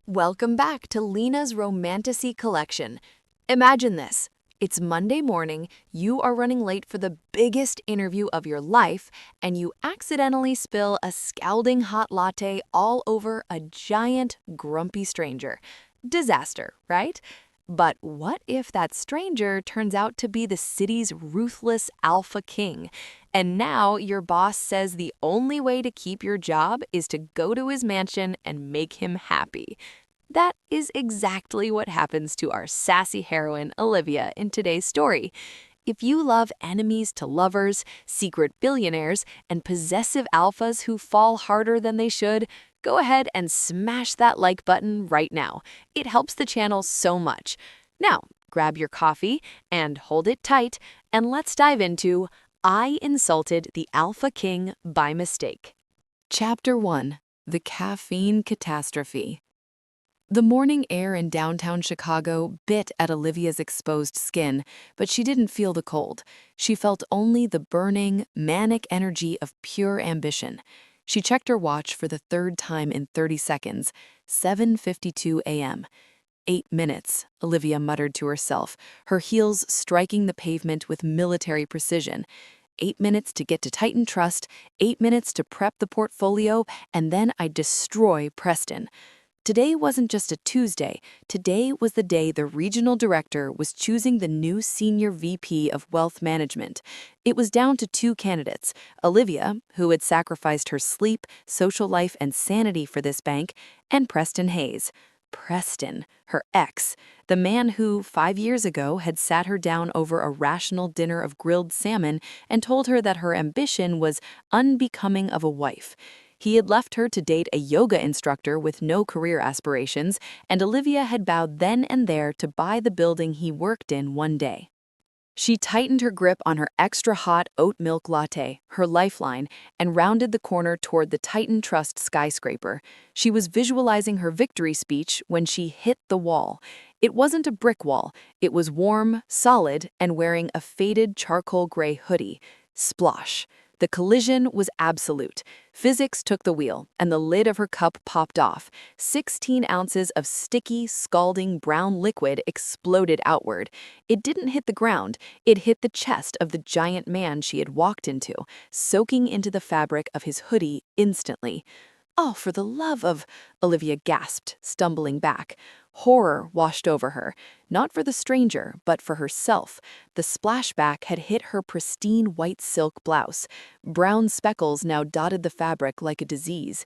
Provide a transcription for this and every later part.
Welcome back to Lina's Romantasy collection. Imagine this. It's Monday morning, you are running late for the biggest interview of your life, and you accidentally spill a scalding hot latte all over a giant, grumpy stranger. Disaster, right? But what if that stranger turns out to be the city's ruthless alpha king? And now your boss says the only way to keep your job is to go to his mansion and make him happy. That is exactly what happens to our sassy heroine, Olivia, in today's story. If you love enemies to lovers, secret billionaires, and possessive alphas who fall harder than they should, go ahead and smash that like button right now. It helps the channel so much. Now, grab your coffee and hold it tight, and let's dive into I Insulted the Alpha King by Mistake. Chapter 1. The Caffeine Catastrophe. The morning air in downtown Chicago bit at Olivia's exposed skin, but she didn't feel the cold. She felt only the burning, manic energy of pure ambition. She checked her watch for the third time in 30 seconds, 7:52 a.m. 8 minutes, Olivia muttered to herself, her heels striking the pavement with military precision. 8 minutes to get to Titan Trust, 8 minutes to prep the portfolio, and then I'd destroy Preston. Today wasn't just a Tuesday. Today was the day the regional director was choosing the new senior VP of wealth management. It was down to two candidates, Olivia, who had sacrificed her sleep, social life, and sanity for this bank, and Preston Hayes. Preston, her ex, the man who, 5 years ago, had sat her down over a rational dinner of grilled salmon and told her that her ambition was unbecoming of a wife. He had left her to date a yoga instructor with no career aspirations, and Olivia had vowed then and there to buy the building he worked in one day. She tightened her grip on her extra-hot oat milk latte, her lifeline, and rounded the corner toward the Titan Trust skyscraper. She was visualizing her victory speech when she hit the wall. It wasn't a brick wall. It was warm, solid, and wearing a faded charcoal gray hoodie. Splosh. The collision was absolute. Physics took the wheel, and the lid of her cup popped off. 16 ounces of sticky, scalding brown liquid exploded outward. It didn't hit the ground. It hit the chest of the giant man she had walked into, soaking into the fabric of his hoodie instantly. "Oh, for the love of—" Olivia gasped, stumbling back. Horror washed over her, not for the stranger, but for herself. The splashback had hit her pristine white silk blouse. Brown speckles now dotted the fabric like a disease.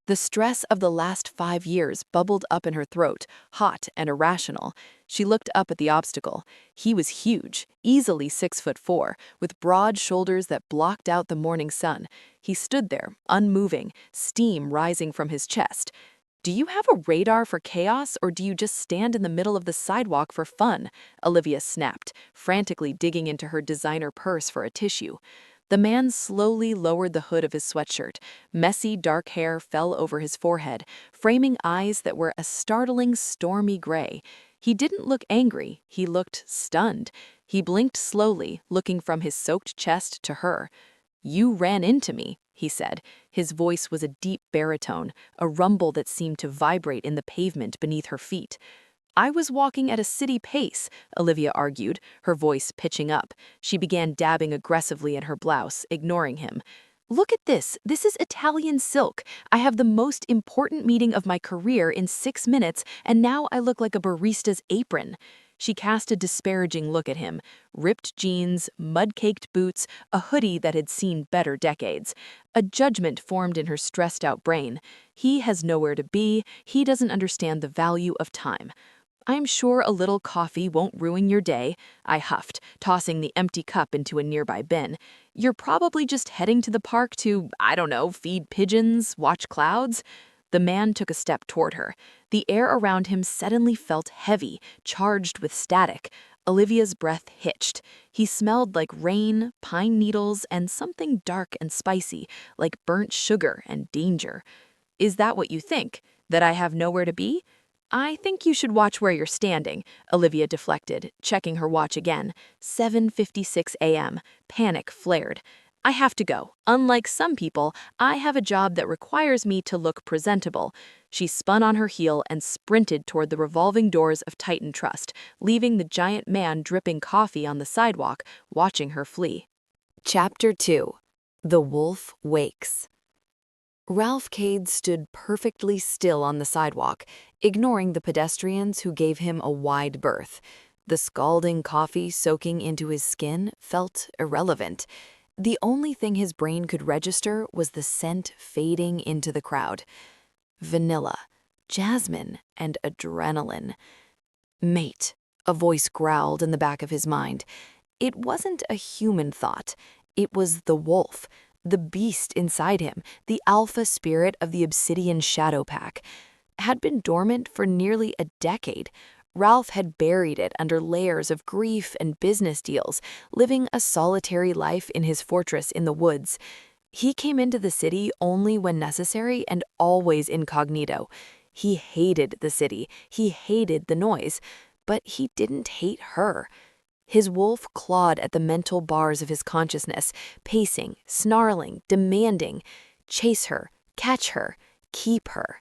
The stress of the last 5 years bubbled up in her throat, hot and irrational. She looked up at the obstacle. He was huge, easily 6'4", with broad shoulders that blocked out the morning sun. He stood there, unmoving, steam rising from his chest. "Do you have a radar for chaos, or do you just stand in the middle of the sidewalk for fun?" Olivia snapped, frantically digging into her designer purse for a tissue. The man slowly lowered the hood of his sweatshirt. Messy, dark hair fell over his forehead, framing eyes that were a startling, stormy gray. He didn't look angry. He looked stunned. He blinked slowly, looking from his soaked chest to her. "You ran into me," he said. His voice was a deep baritone, a rumble that seemed to vibrate in the pavement beneath her feet. "I was walking at a city pace," Olivia argued, her voice pitching up. She began dabbing aggressively in her blouse, ignoring him. "Look at this. This is Italian silk. I have the most important meeting of my career in 6 minutes, and now I look like a barista's apron." She cast a disparaging look at him. Ripped jeans, mud-caked boots, a hoodie that had seen better decades. A judgment formed in her stressed-out brain. He has nowhere to be. He doesn't understand the value of time. "I'm sure a little coffee won't ruin your day," I huffed, tossing the empty cup into a nearby bin. "You're probably just heading to the park to, I don't know, feed pigeons, watch clouds." The man took a step toward her. The air around him suddenly felt heavy, charged with static. Olivia's breath hitched. He smelled like rain, pine needles, and something dark and spicy, like burnt sugar and danger. "Is that what you think? That I have nowhere to be?" "I think you should watch where you're standing," Olivia deflected, checking her watch again. 7:56 a.m. Panic flared. "I have to go. Unlike some people, I have a job that requires me to look presentable." She spun on her heel and sprinted toward the revolving doors of Titan Trust, leaving the giant man dripping coffee on the sidewalk, watching her flee. Chapter 2. The Wolf Wakes. Ralph Cade stood perfectly still on the sidewalk, ignoring the pedestrians who gave him a wide berth. The scalding coffee soaking into his skin felt irrelevant. The only thing his brain could register was the scent fading into the crowd. Vanilla, jasmine, and adrenaline. Mate, a voice growled in the back of his mind. It wasn't a human thought. It was the wolf, the beast inside him, the alpha spirit of the Obsidian Shadow Pack. Had been dormant for nearly a decade. Ralph had buried it under layers of grief and business deals, living a solitary life in his fortress in the woods. He came into the city only when necessary and always incognito. He hated the city, he hated the noise, but he didn't hate her. His wolf clawed at the mental bars of his consciousness, pacing, snarling, demanding. Chase her, catch her, keep her.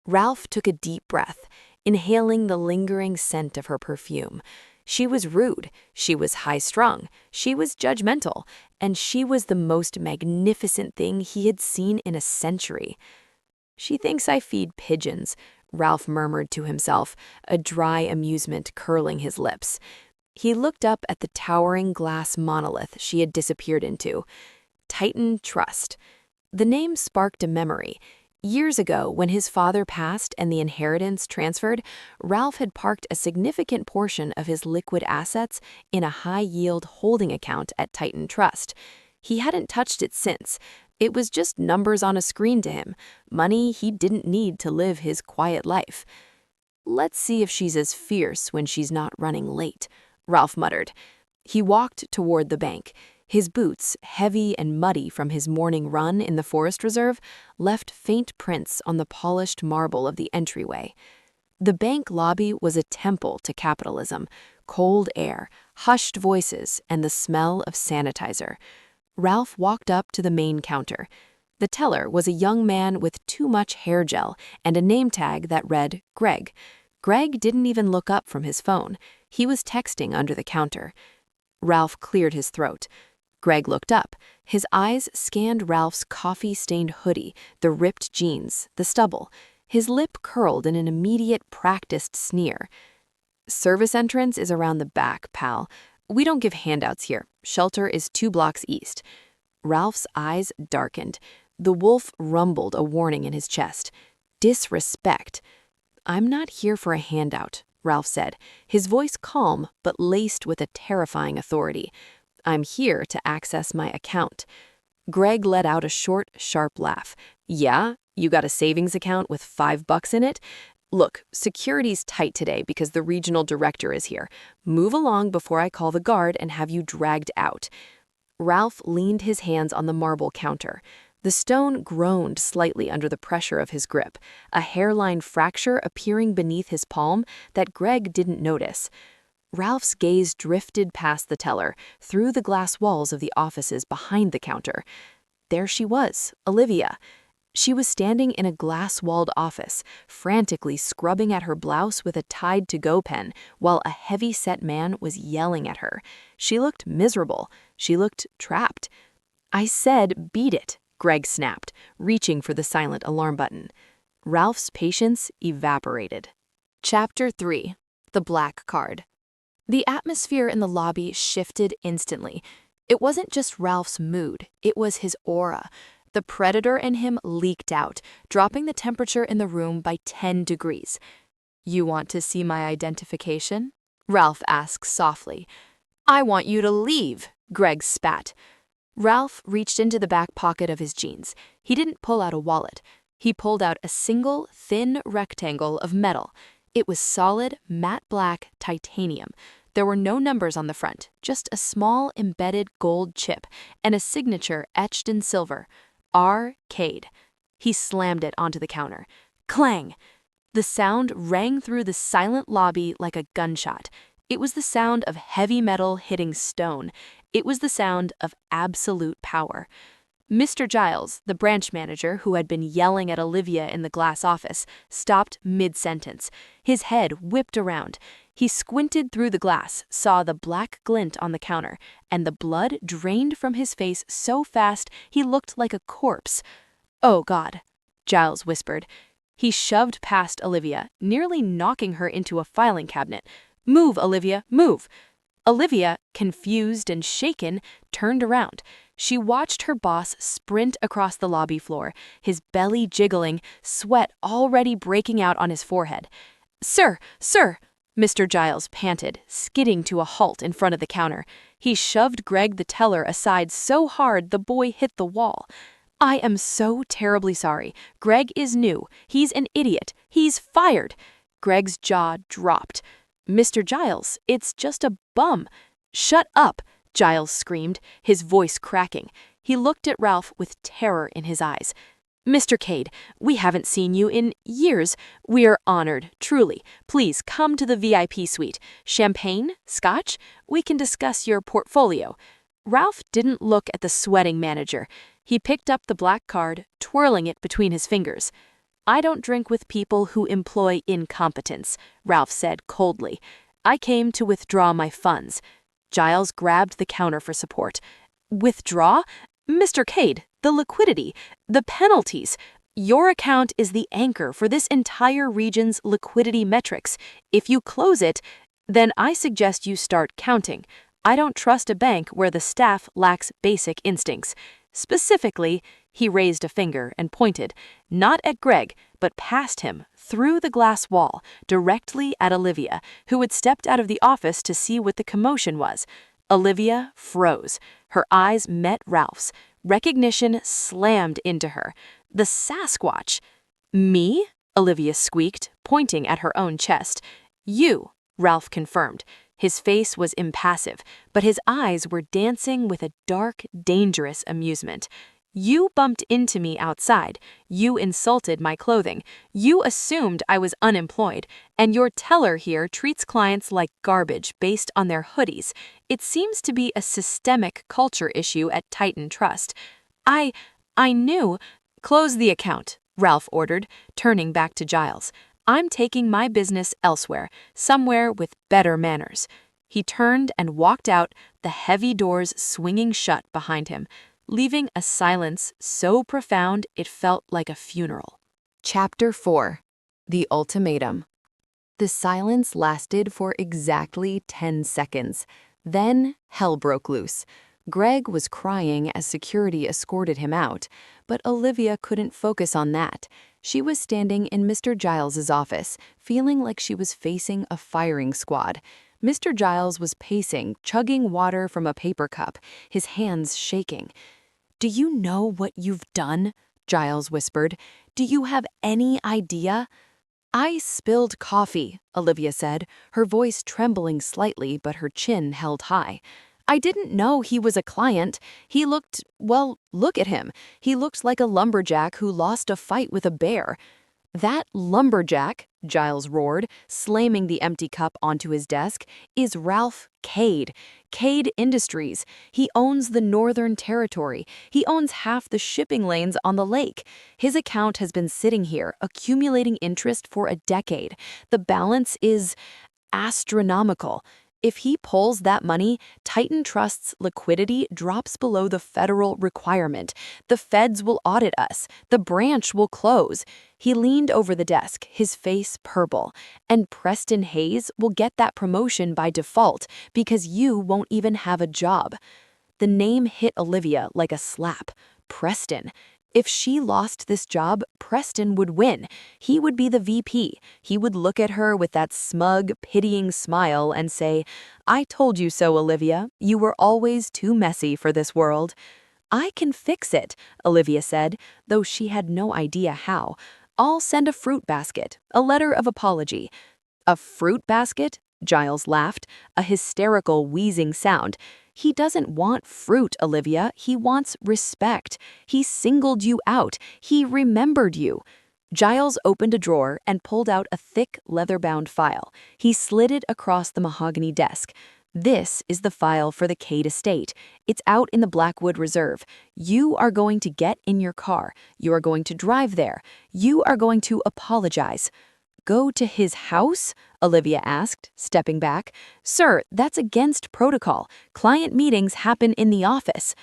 Ralph took a deep breath, inhaling the lingering scent of her perfume. She was rude, she was high-strung, she was judgmental, and she was the most magnificent thing he had seen in a century. "She thinks I feed pigeons," Ralph murmured to himself, a dry amusement curling his lips. He looked up at the towering glass monolith she had disappeared into. Titan Trust. The name sparked a memory. Years ago, when his father passed and the inheritance transferred, Ralph had parked a significant portion of his liquid assets in a high-yield holding account at Titan Trust. He hadn't touched it since. It was just numbers on a screen to him, money he didn't need to live his quiet life. "Let's see if she's as fierce when she's not running late," Ralph muttered. He walked toward the bank. His boots, heavy and muddy from his morning run in the forest reserve, left faint prints on the polished marble of the entryway. The bank lobby was a temple to capitalism, cold air, hushed voices, and the smell of sanitizer. Ralph walked up to the main counter. The teller was a young man with too much hair gel and a name tag that read Greg. Greg didn't even look up from his phone. He was texting under the counter. Ralph cleared his throat. Greg looked up. His eyes scanned Ralph's coffee-stained hoodie, the ripped jeans, the stubble. His lip curled in an immediate, practiced sneer. "Service entrance is around the back, pal. We don't give handouts here. Shelter is 2 blocks east." Ralph's eyes darkened. The wolf rumbled a warning in his chest. Disrespect. "I'm not here for a handout," Ralph said, his voice calm but laced with a terrifying authority. "I'm here to access my account." Greg let out a short, sharp laugh. "Yeah? You got a savings account with $5 in it? Look, security's tight today because the regional director is here. Move along before I call the guard and have you dragged out." Ralph leaned his hands on the marble counter. The stone groaned slightly under the pressure of his grip, a hairline fracture appearing beneath his palm that Greg didn't notice. Ralph's gaze drifted past the teller, through the glass walls of the offices behind the counter. There she was, Olivia. She was standing in a glass-walled office, frantically scrubbing at her blouse with a Tide-to-go pen, while a heavy-set man was yelling at her. She looked miserable. She looked trapped. "I said beat it," Greg snapped, reaching for the silent alarm button. Ralph's patience evaporated. Chapter 3. The Black Card. The atmosphere in the lobby shifted instantly. It wasn't just Ralph's mood, it was his aura. The predator in him leaked out, dropping the temperature in the room by 10 degrees. "You want to see my identification?" Ralph asked softly. "I want you to leave," Greg spat. Ralph reached into the back pocket of his jeans. He didn't pull out a wallet. He pulled out a single, thin rectangle of metal. It was solid, matte black titanium. There were no numbers on the front, just a small embedded gold chip and a signature etched in silver. R. Cade. He slammed it onto the counter. Clang! The sound rang through the silent lobby like a gunshot. It was the sound of heavy metal hitting stone. It was the sound of absolute power. Mr. Giles, the branch manager who had been yelling at Olivia in the glass office, stopped mid-sentence. His head whipped around. He squinted through the glass, saw the black glint on the counter, and the blood drained from his face so fast he looked like a corpse. "Oh, God," Giles whispered. He shoved past Olivia, nearly knocking her into a filing cabinet. "Move, Olivia, move!" Olivia, confused and shaken, turned around. She watched her boss sprint across the lobby floor, his belly jiggling, sweat already breaking out on his forehead. "Sir, sir!" Mr. Giles panted, skidding to a halt in front of the counter. He shoved Greg the teller aside so hard the boy hit the wall. "I am so terribly sorry. Greg is new. He's an idiot. He's fired." Greg's jaw dropped. "Mr. Giles, it's just a bum." "Shut up," Giles screamed, his voice cracking. He looked at Ralph with terror in his eyes. "Mr. Cade, we haven't seen you in years. We're honored, truly. Please come to the VIP suite. Champagne? Scotch? We can discuss your portfolio." Ralph didn't look at the sweating manager. He picked up the black card, twirling it between his fingers. "I don't drink with people who employ incompetence," Ralph said coldly. "I came to withdraw my funds." Giles grabbed the counter for support. "Withdraw? Mr. Cade, the liquidity, the penalties. Your account is the anchor for this entire region's liquidity metrics. If you close it, then I suggest you start counting. I don't trust a bank where the staff lacks basic instincts. Specifically," he raised a finger and pointed, not at Greg, but past him, through the glass wall, directly at Olivia, who had stepped out of the office to see what the commotion was. Olivia froze. Her eyes met Ralph's. Recognition slammed into her. The Sasquatch. "Me?" Olivia squeaked, pointing at her own chest. "You," Ralph confirmed. His face was impassive, but his eyes were dancing with a dark, dangerous amusement. "You bumped into me outside. You insulted my clothing. You assumed I was unemployed. And your teller here treats clients like garbage based on their hoodies. It seems to be a systemic culture issue at Titan Trust. I knew." "Close the account," Ralph ordered, turning back to Giles. "I'm taking my business elsewhere, somewhere with better manners." He turned and walked out, the heavy doors swinging shut behind him, leaving a silence so profound it felt like a funeral. Chapter 4. The Ultimatum. The silence lasted for exactly 10 seconds. Then hell broke loose. Greg was crying as security escorted him out, but Olivia couldn't focus on that. She was standing in Mr. Giles's office, feeling like she was facing a firing squad. Mr. Giles was pacing, chugging water from a paper cup, his hands shaking. "Do you know what you've done?" Giles whispered. "Do you have any idea?" "I spilled coffee," Olivia said, her voice trembling slightly but her chin held high. "I didn't know he was a client. He looked, well, look at him. He looked like a lumberjack who lost a fight with a bear." "That lumberjack," Giles roared, slamming the empty cup onto his desk, "is Ralph Cade. Cade Industries. He owns the Northern Territory. He owns half the shipping lanes on the lake. His account has been sitting here, accumulating interest for a decade. The balance is astronomical. If he pulls that money, Titan Trust's liquidity drops below the federal requirement. The feds will audit us. The branch will close." He leaned over the desk, his face purple. "And Preston Hayes will get that promotion by default because you won't even have a job." The name hit Olivia like a slap. Preston. If she lost this job, Preston would win. He would be the VP. He would look at her with that smug, pitying smile and say, "I told you so, Olivia. You were always too messy for this world." "I can fix it," Olivia said, though she had no idea how. "I'll send a fruit basket, a letter of apology." "A fruit basket?" Giles laughed, a hysterical wheezing sound. "He doesn't want fruit, Olivia. He wants respect. He singled you out. He remembered you." Giles opened a drawer and pulled out a thick, leather-bound file. He slid it across the mahogany desk. This is the file for the Cade estate. It's out in the Blackwood Reserve. You are going to get in your car. You are going to drive there. You are going to apologize. Go to his house? Olivia asked, stepping back. Sir, that's against protocol. Client meetings happen in the office.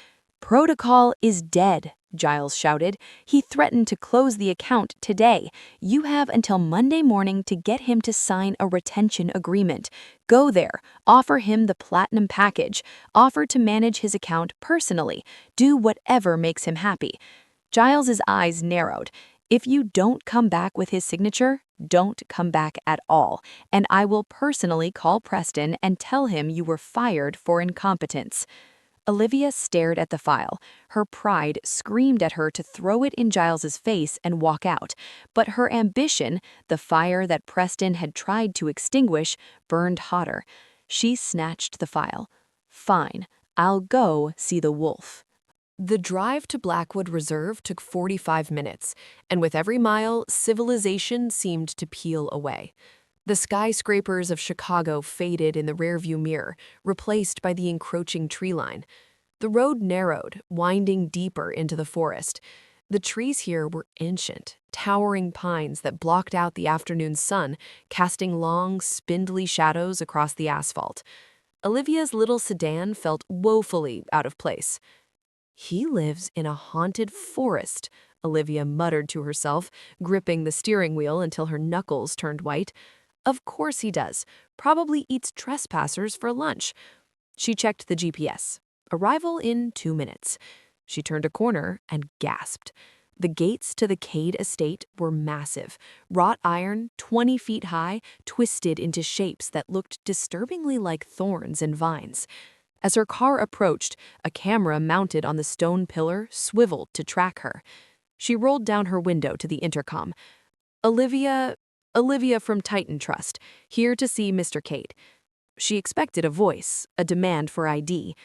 Protocol is dead, Giles shouted. He threatened to close the account today. You have until Monday morning to get him to sign a retention agreement. Go there, offer him the platinum package, offer to manage his account personally, do whatever makes him happy. Giles's eyes narrowed. If you don't come back with his signature, don't come back at all, and I will personally call Preston and tell him you were fired for incompetence. Olivia stared at the file. Her pride screamed at her to throw it in Giles's face and walk out, but her ambition, the fire that Preston had tried to extinguish, burned hotter. She snatched the file. Fine, I'll go see the wolf. The drive to Blackwood Reserve took 45 minutes, and with every mile, civilization seemed to peel away. The skyscrapers of Chicago faded in the rearview mirror, replaced by the encroaching tree line. The road narrowed, winding deeper into the forest. The trees here were ancient, towering pines that blocked out the afternoon sun, casting long, spindly shadows across the asphalt. Olivia's little sedan felt woefully out of place. He lives in a haunted forest, Olivia muttered to herself, gripping the steering wheel until her knuckles turned white. Of course he does. Probably eats trespassers for lunch. She checked the GPS. Arrival in 2 minutes. She turned a corner and gasped. The gates to the Cade estate were massive, wrought iron, 20 feet high, twisted into shapes that looked disturbingly like thorns and vines. As her car approached, a camera mounted on the stone pillar swiveled to track her. She rolled down her window to the intercom. Olivia from Titan Trust, here to see Mr. Cade. She expected a voice, a demand for ID.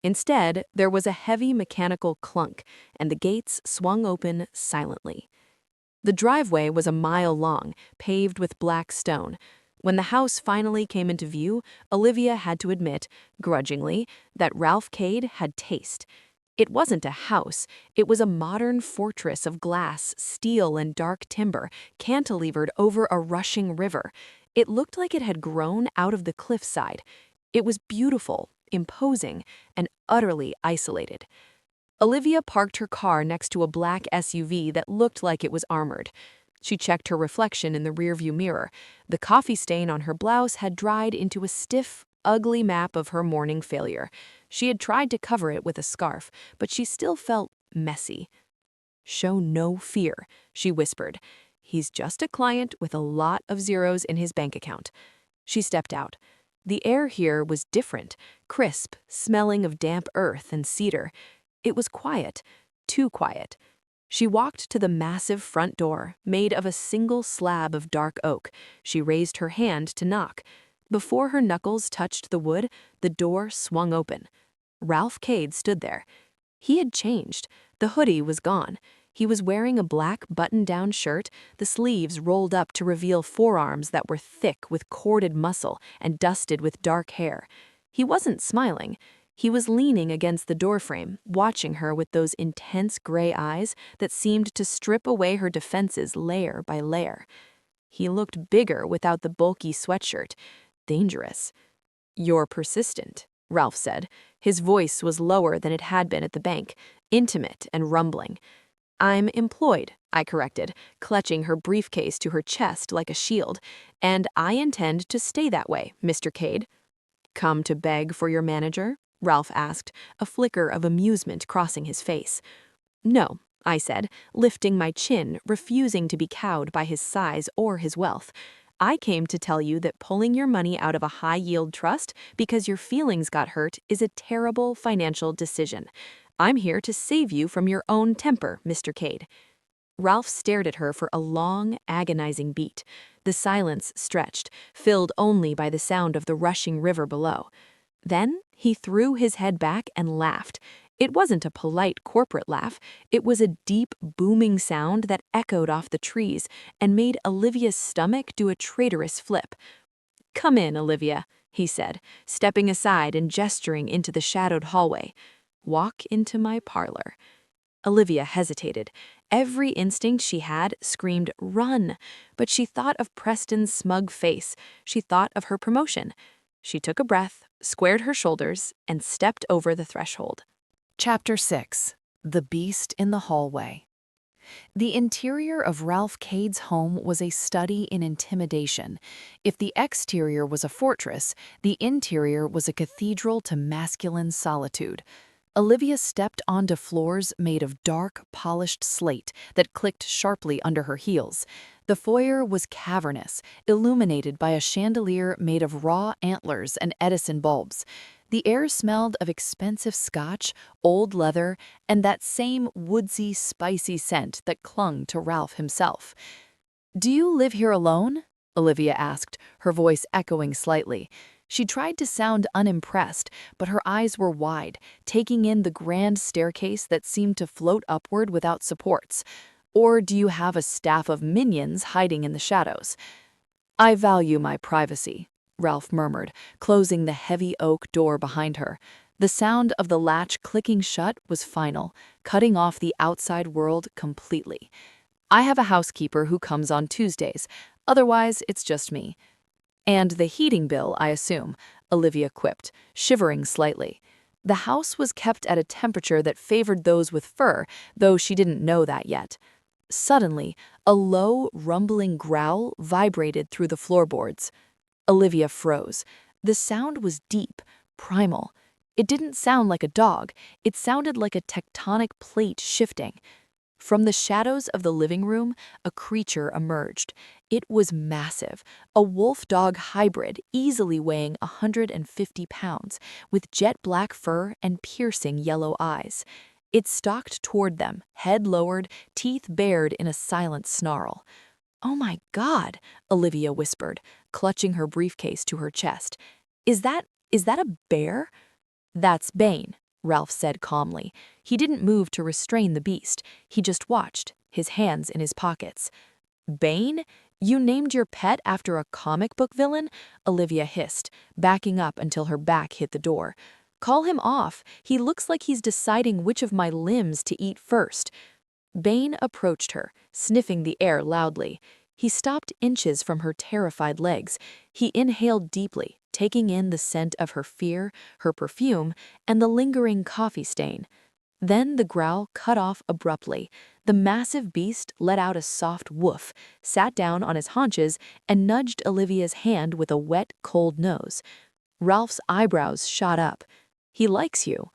Instead, there was a heavy mechanical clunk, and the gates swung open silently. The driveway was a mile long, paved with black stone. When the house finally came into view, Olivia had to admit, grudgingly, that Ralph Cade had taste. It wasn't a house, it was a modern fortress of glass, steel, and dark timber, cantilevered over a rushing river. It looked like it had grown out of the cliffside. It was beautiful, imposing, and utterly isolated. Olivia parked her car next to a black SUV that looked like it was armored. She checked her reflection in the rearview mirror. The coffee stain on her blouse had dried into a stiff, ugly map of her morning failure. She had tried to cover it with a scarf, but she still felt messy. Show no fear, she whispered. He's just a client with a lot of zeros in his bank account. She stepped out. The air here was different, crisp, smelling of damp earth and cedar. It was quiet, too quiet. She walked to the massive front door, made of a single slab of dark oak. She raised her hand to knock. Before her knuckles touched the wood, the door swung open. Ralph Cade stood there. He had changed. The hoodie was gone. He was wearing a black button-down shirt, the sleeves rolled up to reveal forearms that were thick with corded muscle and dusted with dark hair. He wasn't smiling. He was leaning against the doorframe, watching her with those intense gray eyes that seemed to strip away her defenses layer by layer. He looked bigger without the bulky sweatshirt. Dangerous. You're persistent, Ralph said. His voice was lower than it had been at the bank, intimate and rumbling. I'm employed, I corrected, clutching her briefcase to her chest like a shield, and I intend to stay that way, Mr. Cade. Come to beg for your manager? Ralph asked, a flicker of amusement crossing his face. No, I said, lifting my chin, refusing to be cowed by his size or his wealth. I came to tell you that pulling your money out of a high-yield trust because your feelings got hurt is a terrible financial decision. I'm here to save you from your own temper, Mr. Cade. Ralph stared at her for a long, agonizing beat. The silence stretched, filled only by the sound of the rushing river below. Then he threw his head back and laughed. It wasn't a polite corporate laugh. It was a deep, booming sound that echoed off the trees and made Olivia's stomach do a traitorous flip. Come in, Olivia, he said, stepping aside and gesturing into the shadowed hallway. "Walk into my parlor." Olivia hesitated. Every instinct she had screamed, "Run!" But she thought of Preston's smug face. She thought of her promotion. She took a breath, squared her shoulders, and stepped over the threshold. Chapter 6. The Beast in the Hallway. The interior of Ralph Cade's home was a study in intimidation. If the exterior was a fortress, the interior was a cathedral to masculine solitude. Olivia stepped onto floors made of dark, polished slate that clicked sharply under her heels. The foyer was cavernous, illuminated by a chandelier made of raw antlers and Edison bulbs. The air smelled of expensive scotch, old leather, and that same woodsy, spicy scent that clung to Ralph himself. "Do you live here alone?" Olivia asked, her voice echoing slightly. She tried to sound unimpressed, but her eyes were wide, taking in the grand staircase that seemed to float upward without supports. "Or do you have a staff of minions hiding in the shadows?" "I value my privacy," Ralph murmured, closing the heavy oak door behind her. The sound of the latch clicking shut was final, cutting off the outside world completely. "I have a housekeeper who comes on Tuesdays. Otherwise, it's just me." "And the heating bill, I assume," Olivia quipped, shivering slightly. The house was kept at a temperature that favored those with fur, though she didn't know that yet. Suddenly, a low, rumbling growl vibrated through the floorboards. Olivia froze. The sound was deep, primal. It didn't sound like a dog. It sounded like a tectonic plate shifting. From the shadows of the living room, a creature emerged. It was massive, a wolf-dog hybrid easily weighing 150 pounds, with jet-black fur and piercing yellow eyes. It stalked toward them, head lowered, teeth bared in a silent snarl. "Oh my God," Olivia whispered, clutching her briefcase to her chest. Is that a bear?" "That's Bane," Ralph said calmly. He didn't move to restrain the beast. He just watched, his hands in his pockets. "Bane? You named your pet after a comic book villain?" Olivia hissed, backing up until her back hit the door. "Call him off. He looks like he's deciding which of my limbs to eat first." Bane approached her, sniffing the air loudly. He stopped inches from her terrified legs. He inhaled deeply, taking in the scent of her fear, her perfume, and the lingering coffee stain. Then the growl cut off abruptly. The massive beast let out a soft woof, sat down on his haunches, and nudged Olivia's hand with a wet, cold nose. Ralph's eyebrows shot up. "He likes you."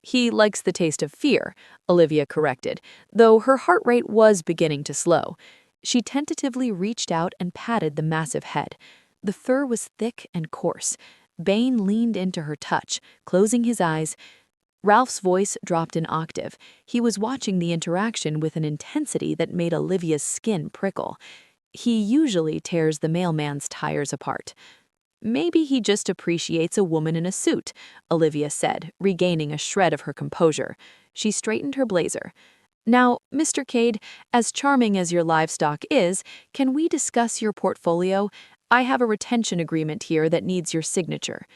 "He likes the taste of fear," Olivia corrected, though her heart rate was beginning to slow. She tentatively reached out and patted the massive head. The fur was thick and coarse. Bane leaned into her touch, closing his eyes. Ralph's voice dropped an octave. He was watching the interaction with an intensity that made Olivia's skin prickle. "He usually tears the mailman's tires apart." "Maybe he just appreciates a woman in a suit," Olivia said, regaining a shred of her composure. She straightened her blazer. "Now, Mr. Cade, as charming as your livestock is, can we discuss your portfolio? I have a retention agreement here that needs your signature."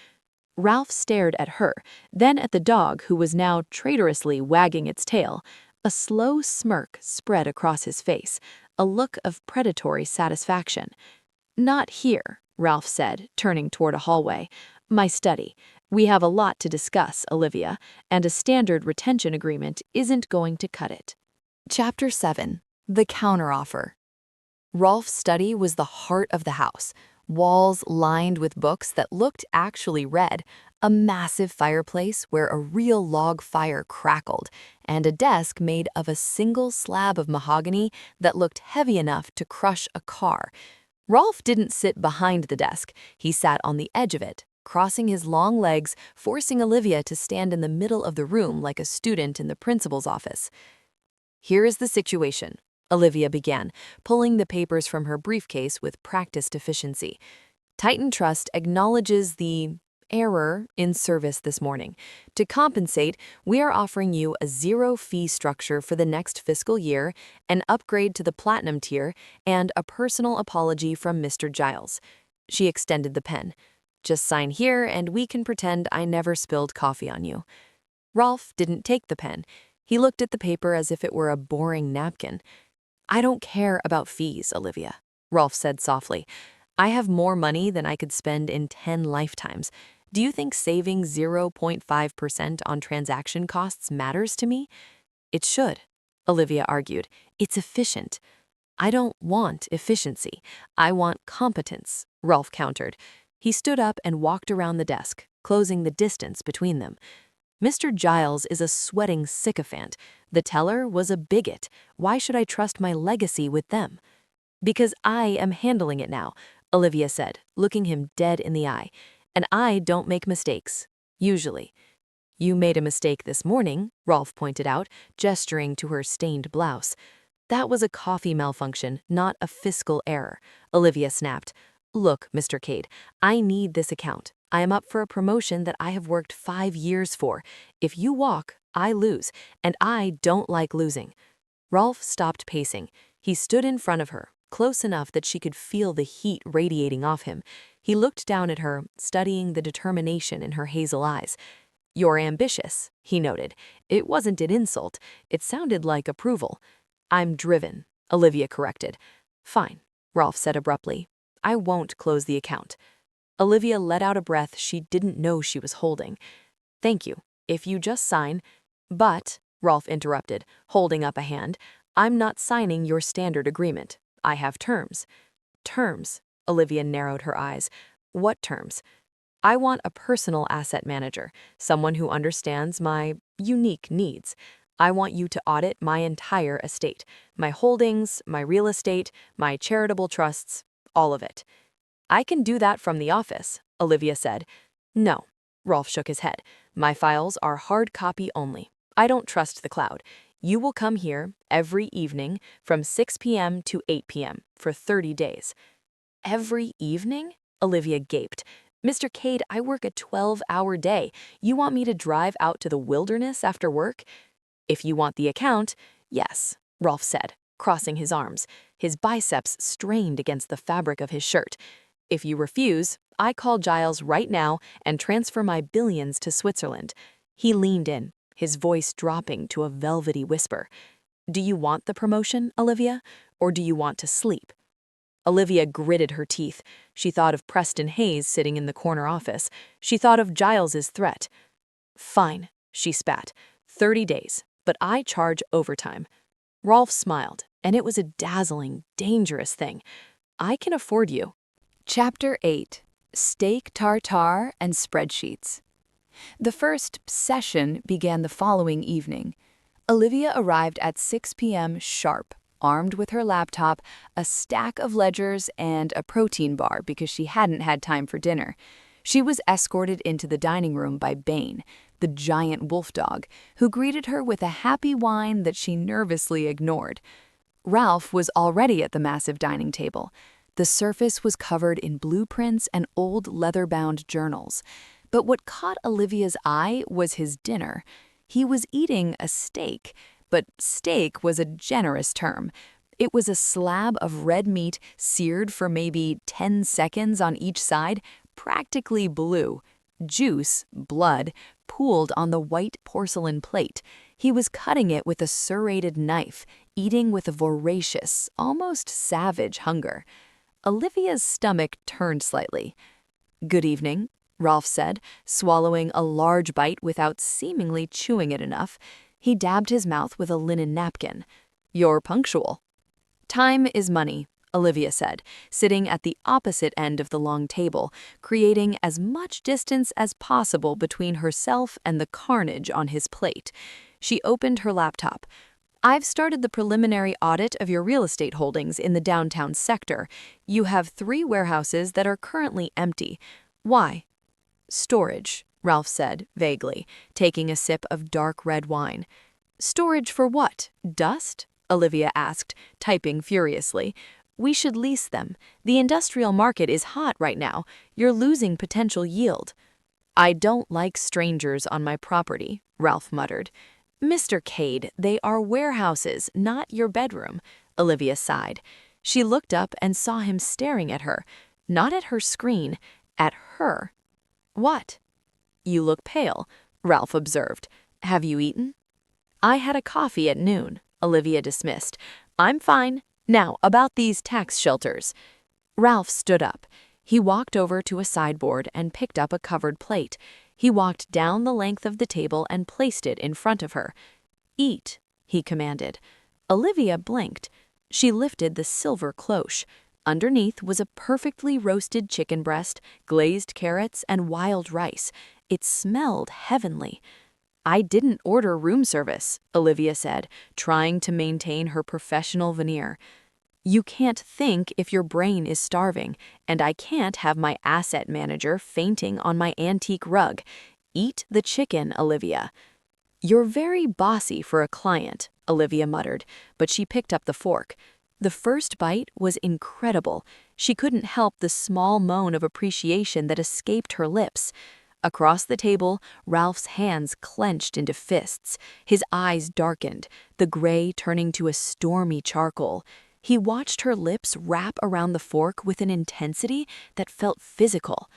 Ralph stared at her, then at the dog who was now traitorously wagging its tail. A slow smirk spread across his face, a look of predatory satisfaction. "Not here," Ralph said, turning toward a hallway. "My study. We have a lot to discuss, Olivia, and a standard retention agreement isn't going to cut it." Chapter 7. The Counteroffer. Rolf's study was the heart of the house. Walls lined with books that looked actually read, a massive fireplace where a real log fire crackled, and a desk made of a single slab of mahogany that looked heavy enough to crush a car. Rolf didn't sit behind the desk. He sat on the edge of it, crossing his long legs, forcing Olivia to stand in the middle of the room like a student in the principal's office. "Here is the situation," Olivia began, pulling the papers from her briefcase with practiced efficiency. "Titan Trust acknowledges the error in service this morning. To compensate, we are offering you a zero-fee structure for the next fiscal year, an upgrade to the Platinum tier, and a personal apology from Mr. Giles." She extended the pen. Just sign here and we can pretend I never spilled coffee on you." Ralph didn't take the pen. He looked at the paper as if it were a boring napkin. "I don't care about fees, Olivia," Ralph said softly. "I have more money than I could spend in 10 lifetimes. Do you think saving 0.5% on transaction costs matters to me?" "It should," Olivia argued. "It's efficient." "I don't want efficiency. I want competence," Ralph countered. He stood up and walked around the desk, closing the distance between them. "Mr. Giles is a sweating sycophant. The teller was a bigot. Why should I trust my legacy with them?" "Because I am handling it now," Olivia said, looking him dead in the eye. "And I don't make mistakes. Usually." "You made a mistake this morning," Ralph pointed out, gesturing to her stained blouse. "That was a coffee malfunction, not a fiscal error," Olivia snapped. "Look, Mr. Cade, I need this account. I am up for a promotion that I have worked 5 years for. If you walk, I lose, and I don't like losing." Ralph stopped pacing. He stood in front of her, close enough that she could feel the heat radiating off him. He looked down at her, studying the determination in her hazel eyes. "You're ambitious," he noted. It wasn't an insult. It sounded like approval. "I'm driven," Olivia corrected. "Fine," Ralph said abruptly. "I won't close the account." Olivia let out a breath she didn't know she was holding. "Thank you. If you just sign—" "But," Ralph interrupted, holding up a hand, "I'm not signing your standard agreement. I have terms." "Terms?" Olivia narrowed her eyes. "What terms?" "I want a personal asset manager, someone who understands my unique needs. I want you to audit my entire estate, my holdings, my real estate, my charitable trusts, all of it." "I can do that from the office," Olivia said. "No," Ralph shook his head. "My files are hard copy only. I don't trust the cloud. You will come here every evening from 6 p.m. to 8 p.m. for 30 days. "Every evening?" Olivia gaped. "Mr. Cade, I work a 12-hour day. You want me to drive out to the wilderness after work?" "If you want the account, yes," Ralph said, crossing his arms. His biceps strained against the fabric of his shirt. "If you refuse, I call Giles right now and transfer my billions to Switzerland." He leaned in, his voice dropping to a velvety whisper. "Do you want the promotion, Olivia, or do you want to sleep?" Olivia gritted her teeth. She thought of Preston Hayes sitting in the corner office. She thought of Giles's threat. "Fine," she spat. 30 days, but I charge overtime." Rolf smiled, and it was a dazzling, dangerous thing. "I can afford you." Chapter 8. Steak Tartare and Spreadsheets. The first session began the following evening. Olivia arrived at 6 p.m. sharp, armed with her laptop, a stack of ledgers, and a protein bar because she hadn't had time for dinner. She was escorted into the dining room by Bane, the giant wolf dog, who greeted her with a happy whine that she nervously ignored. Ralph was already at the massive dining table. The surface was covered in blueprints and old leather-bound journals. But what caught Olivia's eye was his dinner. He was eating a steak, but steak was a generous term. It was a slab of red meat seared for maybe 10 seconds on each side, practically blue. Juice, blood, pooled on the white porcelain plate. He was cutting it with a serrated knife, eating with a voracious, almost savage hunger. Olivia's stomach turned slightly. "Good evening," Ralph said, swallowing a large bite without seemingly chewing it enough. He dabbed his mouth with a linen napkin. "You're punctual." "Time is money," Olivia said, sitting at the opposite end of the long table, creating as much distance as possible between herself and the carnage on his plate. She opened her laptop. "I've started the preliminary audit of your real estate holdings in the downtown sector. You have 3 warehouses that are currently empty. Why?" "Storage," Ralph said, vaguely, taking a sip of dark red wine. "Storage for what? Dust?" Olivia asked, typing furiously. "We should lease them. The industrial market is hot right now. You're losing potential yield." "I don't like strangers on my property," Ralph muttered. "Mr. Cade, they are warehouses, not your bedroom," Olivia sighed. She looked up and saw him staring at her, not at her screen, at her. What? You look pale, Ralph observed. Have you eaten? I had a coffee at noon, Olivia dismissed. I'm fine. Now, about these tax shelters. Ralph stood up. He walked over to a sideboard and picked up a covered plate. He walked down the length of the table and placed it in front of her. Eat, he commanded. Olivia blinked. She lifted the silver cloche. Underneath was a perfectly roasted chicken breast, glazed carrots, and wild rice. It smelled heavenly. I didn't order room service, Olivia said, trying to maintain her professional veneer. You can't think if your brain is starving, and I can't have my asset manager fainting on my antique rug. Eat the chicken, Olivia. You're very bossy for a client, Olivia muttered, but she picked up the fork. The first bite was incredible. She couldn't help the small moan of appreciation that escaped her lips. Across the table, Ralph's hands clenched into fists. His eyes darkened, the gray turning to a stormy charcoal. He watched her lips wrap around the fork with an intensity that felt physical.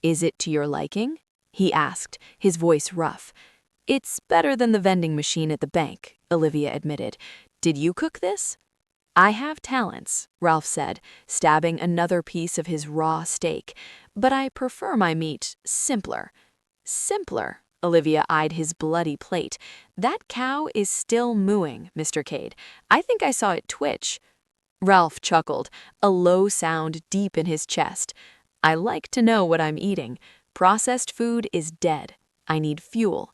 Is it to your liking? He asked, his voice rough. It's better than the vending machine at the bank, Olivia admitted. Did you cook this? I have talents, Ralph said, stabbing another piece of his raw steak, but I prefer my meat simpler. Simpler? Olivia eyed his bloody plate. That cow is still mooing, Mr. Cade. I think I saw it twitch. Ralph chuckled, a low sound deep in his chest. I like to know what I'm eating. Processed food is dead. I need fuel.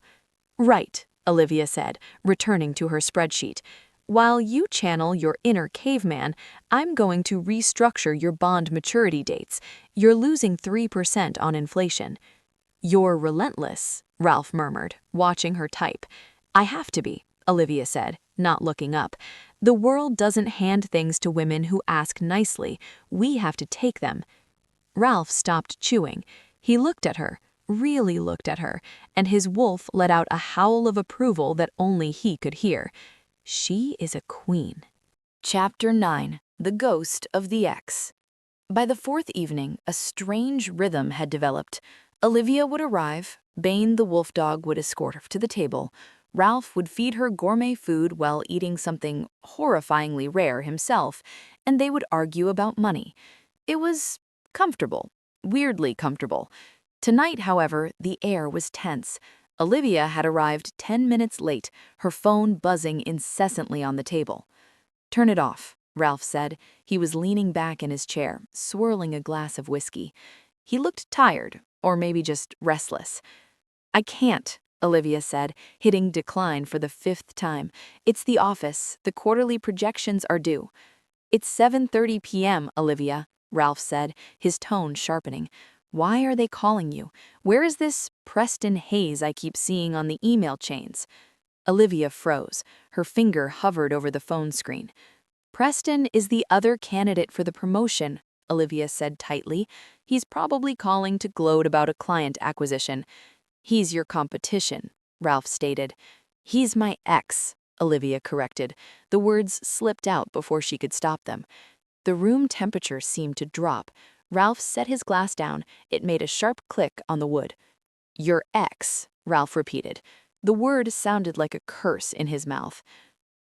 Right, Olivia said, returning to her spreadsheet. While you channel your inner caveman, I'm going to restructure your bond maturity dates. You're losing 3% on inflation. You're relentless, Ralph murmured, watching her type. I have to be, Olivia said, not looking up. The world doesn't hand things to women who ask nicely. We have to take them. Ralph stopped chewing. He looked at her, really looked at her, and his wolf let out a howl of approval that only he could hear. She is a queen. Chapter 9. The Ghost of the Ex. By the fourth evening, a strange rhythm had developed. Olivia would arrive, Bane the wolf dog would escort her to the table, Ralph would feed her gourmet food while eating something horrifyingly rare himself, and they would argue about money. It was comfortable, weirdly comfortable. Tonight, however, the air was tense. Olivia had arrived 10 minutes late, her phone buzzing incessantly on the table. Turn it off, Ralph said. He was leaning back in his chair, swirling a glass of whiskey. He looked tired, or maybe just restless. I can't, Olivia said, hitting decline for the 5th time. It's the office. The quarterly projections are due. It's 7:30 p.m., Olivia, Ralph said, his tone sharpening. Why are they calling you? Where is this Preston Hayes I keep seeing on the email chains? Olivia froze. Her finger hovered over the phone screen. Preston is the other candidate for the promotion, Olivia said tightly. He's probably calling to gloat about a client acquisition. He's your competition, Ralph stated. He's my ex, Olivia corrected. The words slipped out before she could stop them. The room temperature seemed to drop. Ralph set his glass down. It made a sharp click on the wood. Your ex, Ralph repeated. The word sounded like a curse in his mouth.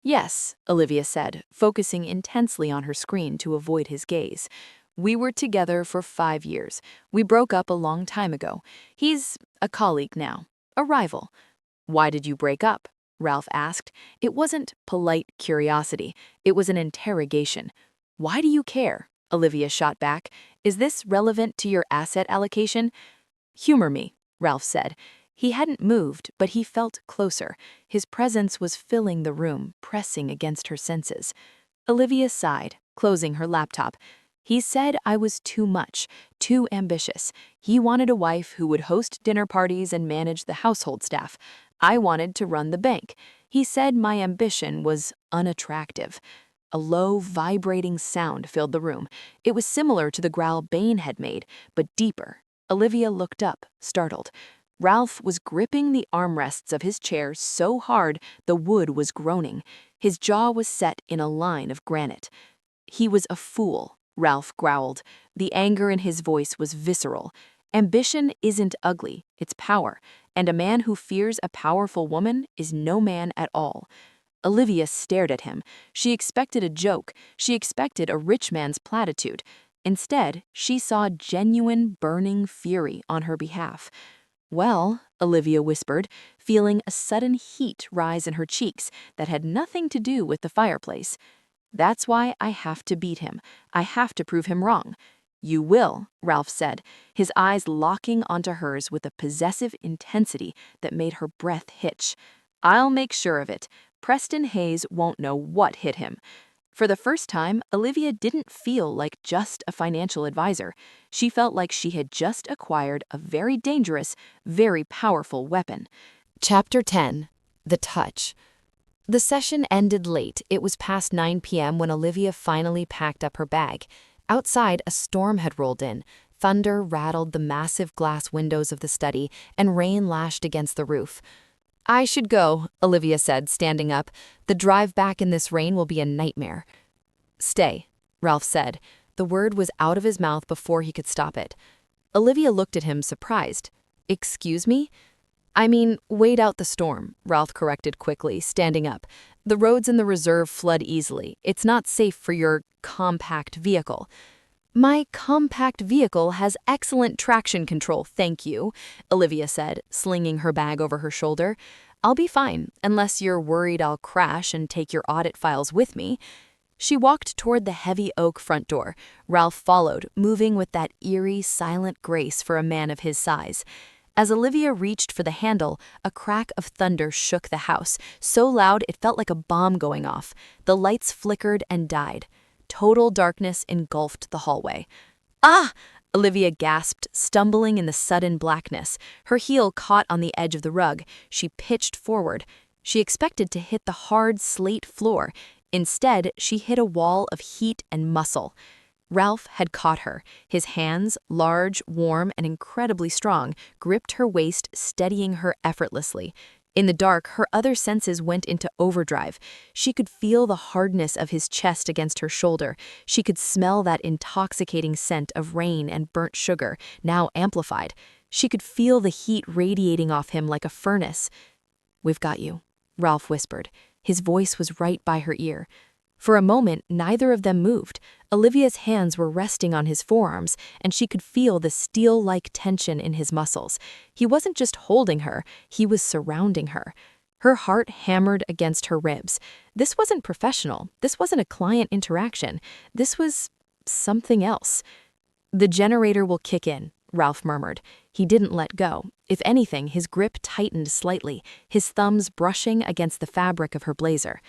Yes, Olivia said, focusing intensely on her screen to avoid his gaze. We were together for 5 years. We broke up a long time ago. He's a colleague now, a rival. Why did you break up? Ralph asked. It wasn't polite curiosity. It was an interrogation. Why do you care? Olivia shot back. Is this relevant to your asset allocation? Humor me, Ralph said. He hadn't moved, but he felt closer. His presence was filling the room, pressing against her senses. Olivia sighed, closing her laptop. He said I was too much, too ambitious. He wanted a wife who would host dinner parties and manage the household staff. I wanted to run the bank. He said my ambition was unattractive. A low, vibrating sound filled the room. It was similar to the growl Bane had made, but deeper. Olivia looked up, startled. Ralph was gripping the armrests of his chair so hard the wood was groaning. His jaw was set in a line of granite. He was a fool, Ralph growled. The anger in his voice was visceral. Ambition isn't ugly, it's power, and a man who fears a powerful woman is no man at all. Olivia stared at him. She expected a joke. She expected a rich man's platitude. Instead, she saw genuine, burning fury on her behalf. "Well," Olivia whispered, feeling a sudden heat rise in her cheeks that had nothing to do with the fireplace. "That's why I have to beat him. I have to prove him wrong." "You will," Ralph said, his eyes locking onto hers with a possessive intensity that made her breath hitch. "I'll make sure of it. Preston Hayes won't know what hit him." For the first time, Olivia didn't feel like just a financial advisor. She felt like she had just acquired a very dangerous, very powerful weapon. Chapter 10. The Touch. The session ended late. It was past 9 p.m. when Olivia finally packed up her bag. Outside, a storm had rolled in. Thunder rattled the massive glass windows of the study, and rain lashed against the roof. "I should go," Olivia said, standing up. "The drive back in this rain will be a nightmare." "Stay," Ralph said. The word was out of his mouth before he could stop it. Olivia looked at him, surprised. "Excuse me?" "I mean, wait out the storm," Ralph corrected quickly, standing up. "The roads in the reserve flood easily. It's not safe for your compact vehicle." "My compact vehicle has excellent traction control, thank you," Olivia said, slinging her bag over her shoulder. "I'll be fine, unless you're worried I'll crash and take your audit files with me." She walked toward the heavy oak front door. Ralph followed, moving with that eerie, silent grace for a man of his size. As Olivia reached for the handle, a crack of thunder shook the house, so loud it felt like a bomb going off. The lights flickered and died. Total darkness engulfed the hallway. "Ah!" Olivia gasped, stumbling in the sudden blackness. Her heel caught on the edge of the rug. She pitched forward. She expected to hit the hard slate floor. Instead, she hit a wall of heat and muscle. Ralph had caught her. His hands, large, warm, and incredibly strong, gripped her waist, steadying her effortlessly. In the dark, her other senses went into overdrive. She could feel the hardness of his chest against her shoulder. She could smell that intoxicating scent of rain and burnt sugar, now amplified. She could feel the heat radiating off him like a furnace. "We've got you," Ralph whispered. His voice was right by her ear. For a moment, neither of them moved. Olivia's hands were resting on his forearms, and she could feel the steel-like tension in his muscles. He wasn't just holding her, he was surrounding her. Her heart hammered against her ribs. This wasn't professional. This wasn't a client interaction. This was something else. "The generator will kick in," Ralph murmured. He didn't let go. If anything, his grip tightened slightly, his thumbs brushing against the fabric of her blazer.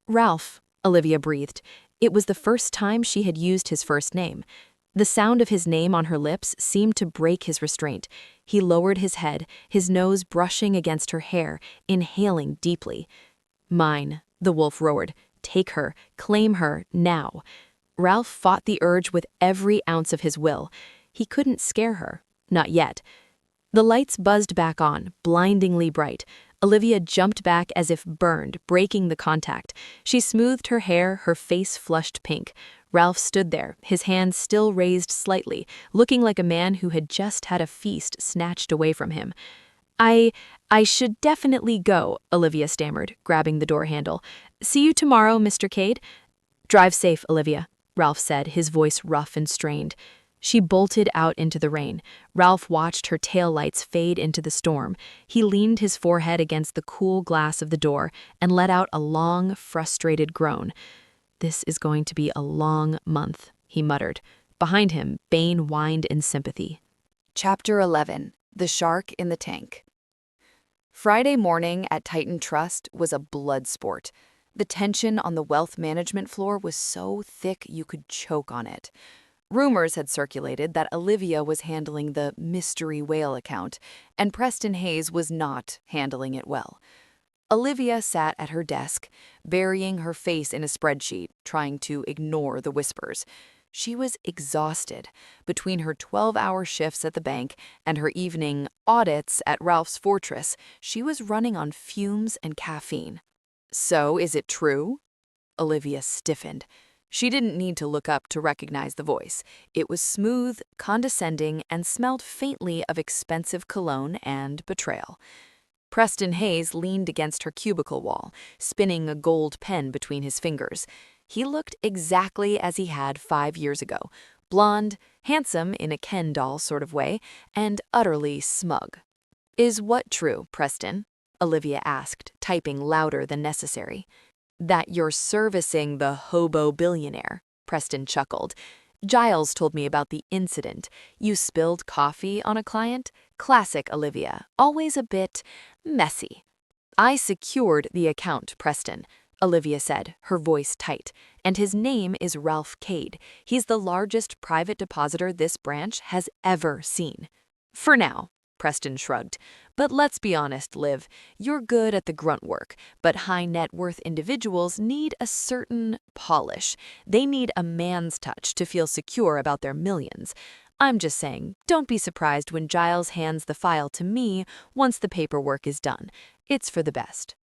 "Ralph," Olivia breathed. It was the first time she had used his first name. The sound of his name on her lips seemed to break his restraint. He lowered his head, his nose brushing against her hair, inhaling deeply. "Mine," the wolf roared. "Take her, claim her, now." Ralph fought the urge with every ounce of his will. He couldn't scare her. Not yet. The lights buzzed back on, blindingly bright. Olivia jumped back as if burned, breaking the contact. She smoothed her hair, her face flushed pink. Ralph stood there, his hands still raised slightly, looking like a man who had just had a feast snatched away from him. I should definitely go," Olivia stammered, grabbing the door handle. "See you tomorrow, Mr. Cade." "Drive safe, Olivia," Ralph said, his voice rough and strained. She bolted out into the rain. Ralph watched her taillights fade into the storm. He leaned his forehead against the cool glass of the door and let out a long, frustrated groan. "This is going to be a long month," he muttered. Behind him, Bane whined in sympathy. Chapter 11. The Shark in the Tank. Friday morning at Titan Trust was a blood sport. The tension on the wealth management floor was so thick you could choke on it. Rumors had circulated that Olivia was handling the mystery whale account, and Preston Hayes was not handling it well. Olivia sat at her desk, burying her face in a spreadsheet, trying to ignore the whispers. She was exhausted. Between her 12-hour shifts at the bank and her evening audits at Ralph's Fortress, she was running on fumes and caffeine. "So, is it true?" Olivia stiffened. She didn't need to look up to recognize the voice. It was smooth, condescending, and smelled faintly of expensive cologne and betrayal. Preston Hayes leaned against her cubicle wall, spinning a gold pen between his fingers. He looked exactly as he had 5 years ago, blonde, handsome in a Ken doll sort of way, and utterly smug. "Is what true, Preston?" Olivia asked, typing louder than necessary. "That you're servicing the hobo billionaire," Preston chuckled. "Giles told me about the incident. You spilled coffee on a client? Classic Olivia, always a bit messy." "I secured the account, Preston," Olivia said, her voice tight. "And his name is Ralph Cade. He's the largest private depositor this branch has ever seen." "For now," Preston shrugged. "But let's be honest, Liv. You're good at the grunt work, but high net worth individuals need a certain polish. They need a man's touch to feel secure about their millions. I'm just saying, don't be surprised when Giles hands the file to me once the paperwork is done. It's for the best."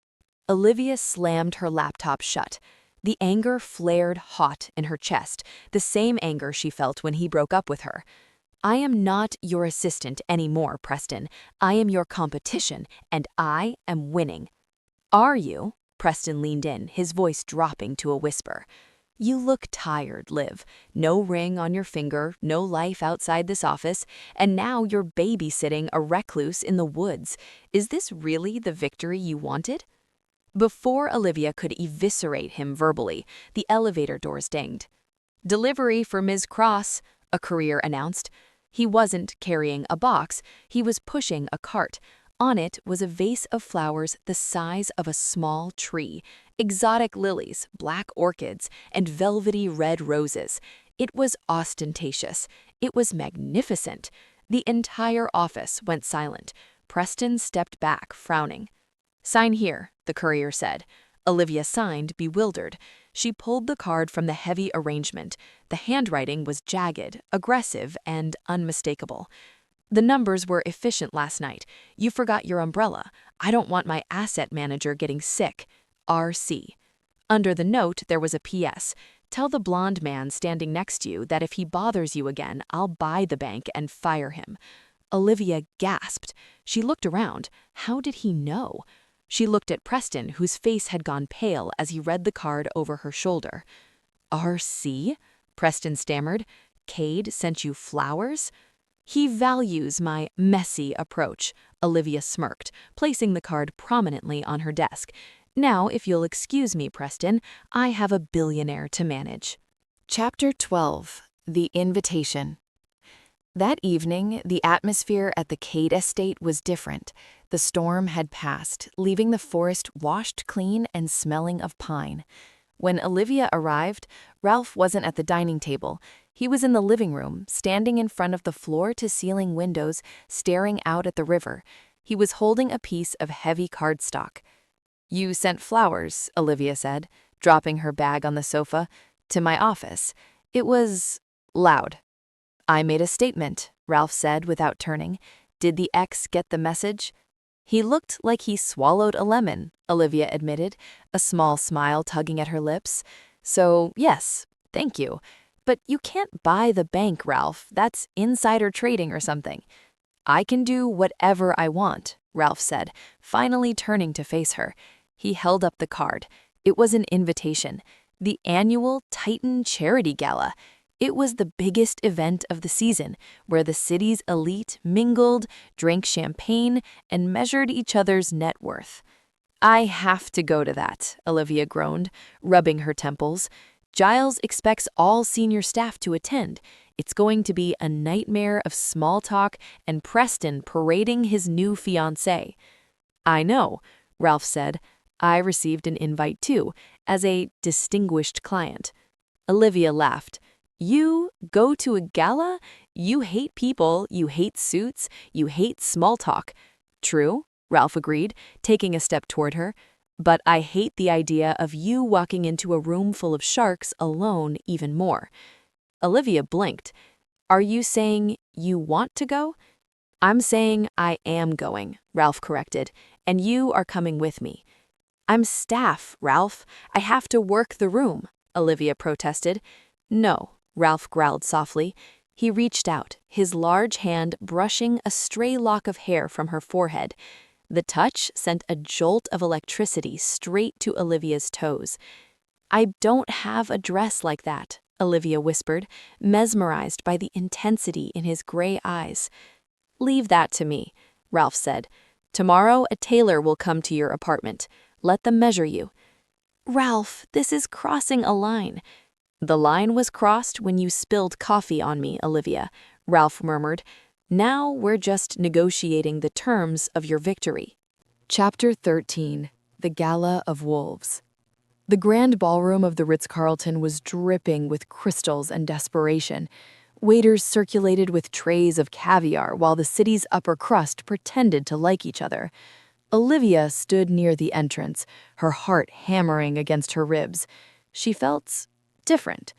Olivia slammed her laptop shut. The anger flared hot in her chest, the same anger she felt when he broke up with her. "I am not your assistant anymore, Preston. I am your competition, and I am winning." "Are you?" Preston leaned in, his voice dropping to a whisper. "You look tired, Liv. No ring on your finger, no life outside this office, and now you're babysitting a recluse in the woods. Is this really the victory you wanted?" Before Olivia could eviscerate him verbally, the elevator doors dinged. "Delivery for Ms. Cross," a courier announced. He wasn't carrying a box, he was pushing a cart. On it was a vase of flowers the size of a small tree, exotic lilies, black orchids, and velvety red roses. It was ostentatious. It was magnificent. The entire office went silent. Preston stepped back, frowning. "Sign here," the courier said. Olivia signed, bewildered. She pulled the card from the heavy arrangement. The handwriting was jagged, aggressive, and unmistakable. "The numbers were efficient last night. You forgot your umbrella. I don't want my asset manager getting sick. RC." Under the note, there was a PS. "Tell the blonde man standing next to you that if he bothers you again, I'll buy the bank and fire him." Olivia gasped. She looked around. How did he know? She looked at Preston, whose face had gone pale as he read the card over her shoulder. "RC?" Preston stammered. "Cade sent you flowers?" "He values my messy approach," Olivia smirked, placing the card prominently on her desk. "Now, if you'll excuse me, Preston, I have a billionaire to manage." Chapter 12. The Invitation. That evening, the atmosphere at the Cade estate was different. The storm had passed, leaving the forest washed clean and smelling of pine. When Olivia arrived, Ralph wasn't at the dining table. He was in the living room, standing in front of the floor-to-ceiling windows, staring out at the river. He was holding a piece of heavy cardstock. "You sent flowers," Olivia said, dropping her bag on the sofa, "to my office. It was loud." "I made a statement," Ralph said without turning. "Did the ex get the message?" "He looked like he swallowed a lemon," Olivia admitted, a small smile tugging at her lips. "So, yes, thank you. But you can't buy the bank, Ralph. That's insider trading or something." "I can do whatever I want," Ralph said, finally turning to face her. He held up the card. It was an invitation. The annual Titan Charity Gala. It was the biggest event of the season, where the city's elite mingled, drank champagne, and measured each other's net worth. "I have to go to that," Olivia groaned, rubbing her temples. "Giles expects all senior staff to attend. It's going to be a nightmare of small talk and Preston parading his new fiancée." "I know," Ralph said. "I received an invite too, as a distinguished client." Olivia laughed. "You go to a gala? You hate people, you hate suits, you hate small talk." "True," Ralph agreed, taking a step toward her. "But I hate the idea of you walking into a room full of sharks alone even more." Olivia blinked. "Are you saying you want to go?" "I'm saying I am going," Ralph corrected, "and you are coming with me." "I'm staff, Ralph. I have to work the room." Olivia protested. No, Ralph growled softly. He reached out, his large hand brushing a stray lock of hair from her forehead. The touch sent a jolt of electricity straight to Olivia's toes. I don't have a dress like that, Olivia whispered, mesmerized by the intensity in his gray eyes. Leave that to me, Ralph said. Tomorrow a tailor will come to your apartment. Let them measure you. Ralph, this is crossing a line. The line was crossed when you spilled coffee on me, Olivia, Ralph murmured. Now we're just negotiating the terms of your victory. Chapter 13. The Gala of Wolves. The grand ballroom of the Ritz-Carlton was dripping with crystals and desperation. Waiters circulated with trays of caviar while the city's upper crust pretended to like each other. Olivia stood near the entrance, her heart hammering against her ribs. She felt different.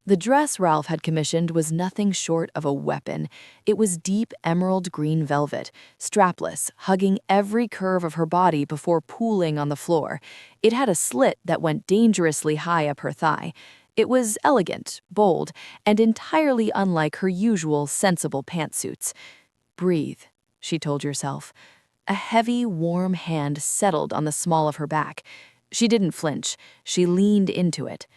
The dress Ralph had commissioned was nothing short of a weapon. It was deep emerald green velvet, strapless, hugging every curve of her body before pooling on the floor. It had a slit that went dangerously high up her thigh. It was elegant, bold, and entirely unlike her usual sensible pantsuits. Breathe, she told herself. A heavy, warm hand settled on the small of her back. She didn't flinch. She leaned into it.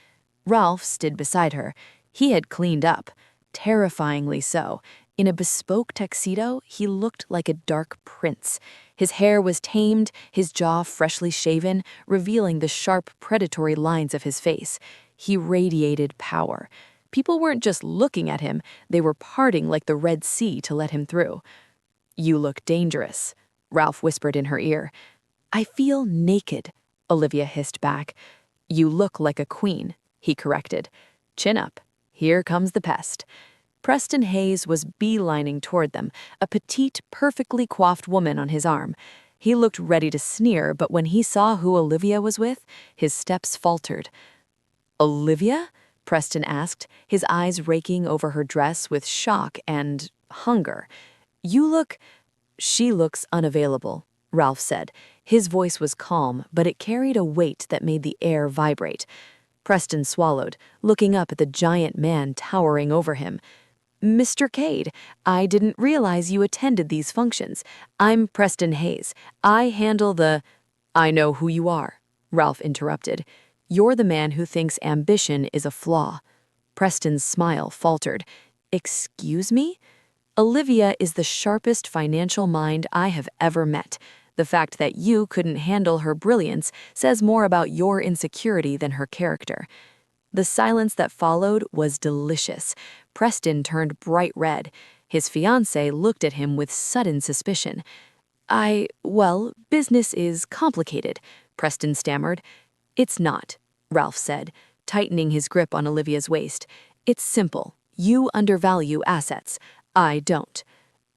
Ralph stood beside her. He had cleaned up, terrifyingly so. In a bespoke tuxedo, he looked like a dark prince. His hair was tamed, his jaw freshly shaven, revealing the sharp, predatory lines of his face. He radiated power. People weren't just looking at him, they were parting like the Red Sea to let him through. You look dangerous, Ralph whispered in her ear. I feel naked, Olivia hissed back. You look like a queen, he corrected. Chin up. Here comes the pest. Preston Hayes was beelining toward them, a petite, perfectly coiffed woman on his arm. He looked ready to sneer, but when he saw who Olivia was with, his steps faltered. Olivia? Preston asked, his eyes raking over her dress with shock and hunger. You look... She looks unavailable, Ralph said. His voice was calm, but it carried a weight that made the air vibrate. Preston swallowed, looking up at the giant man towering over him. Mr. Cade, I didn't realize you attended these functions. I'm Preston Hayes. I handle the... I know who you are, Ralph interrupted. You're the man who thinks ambition is a flaw. Preston's smile faltered. Excuse me? Olivia is the sharpest financial mind I have ever met. The fact that you couldn't handle her brilliance says more about your insecurity than her character. The silence that followed was delicious. Preston turned bright red. His fiancée looked at him with sudden suspicion. Well, business is complicated, Preston stammered. It's not, Ralph said, tightening his grip on Olivia's waist. It's simple. You undervalue assets. I don't.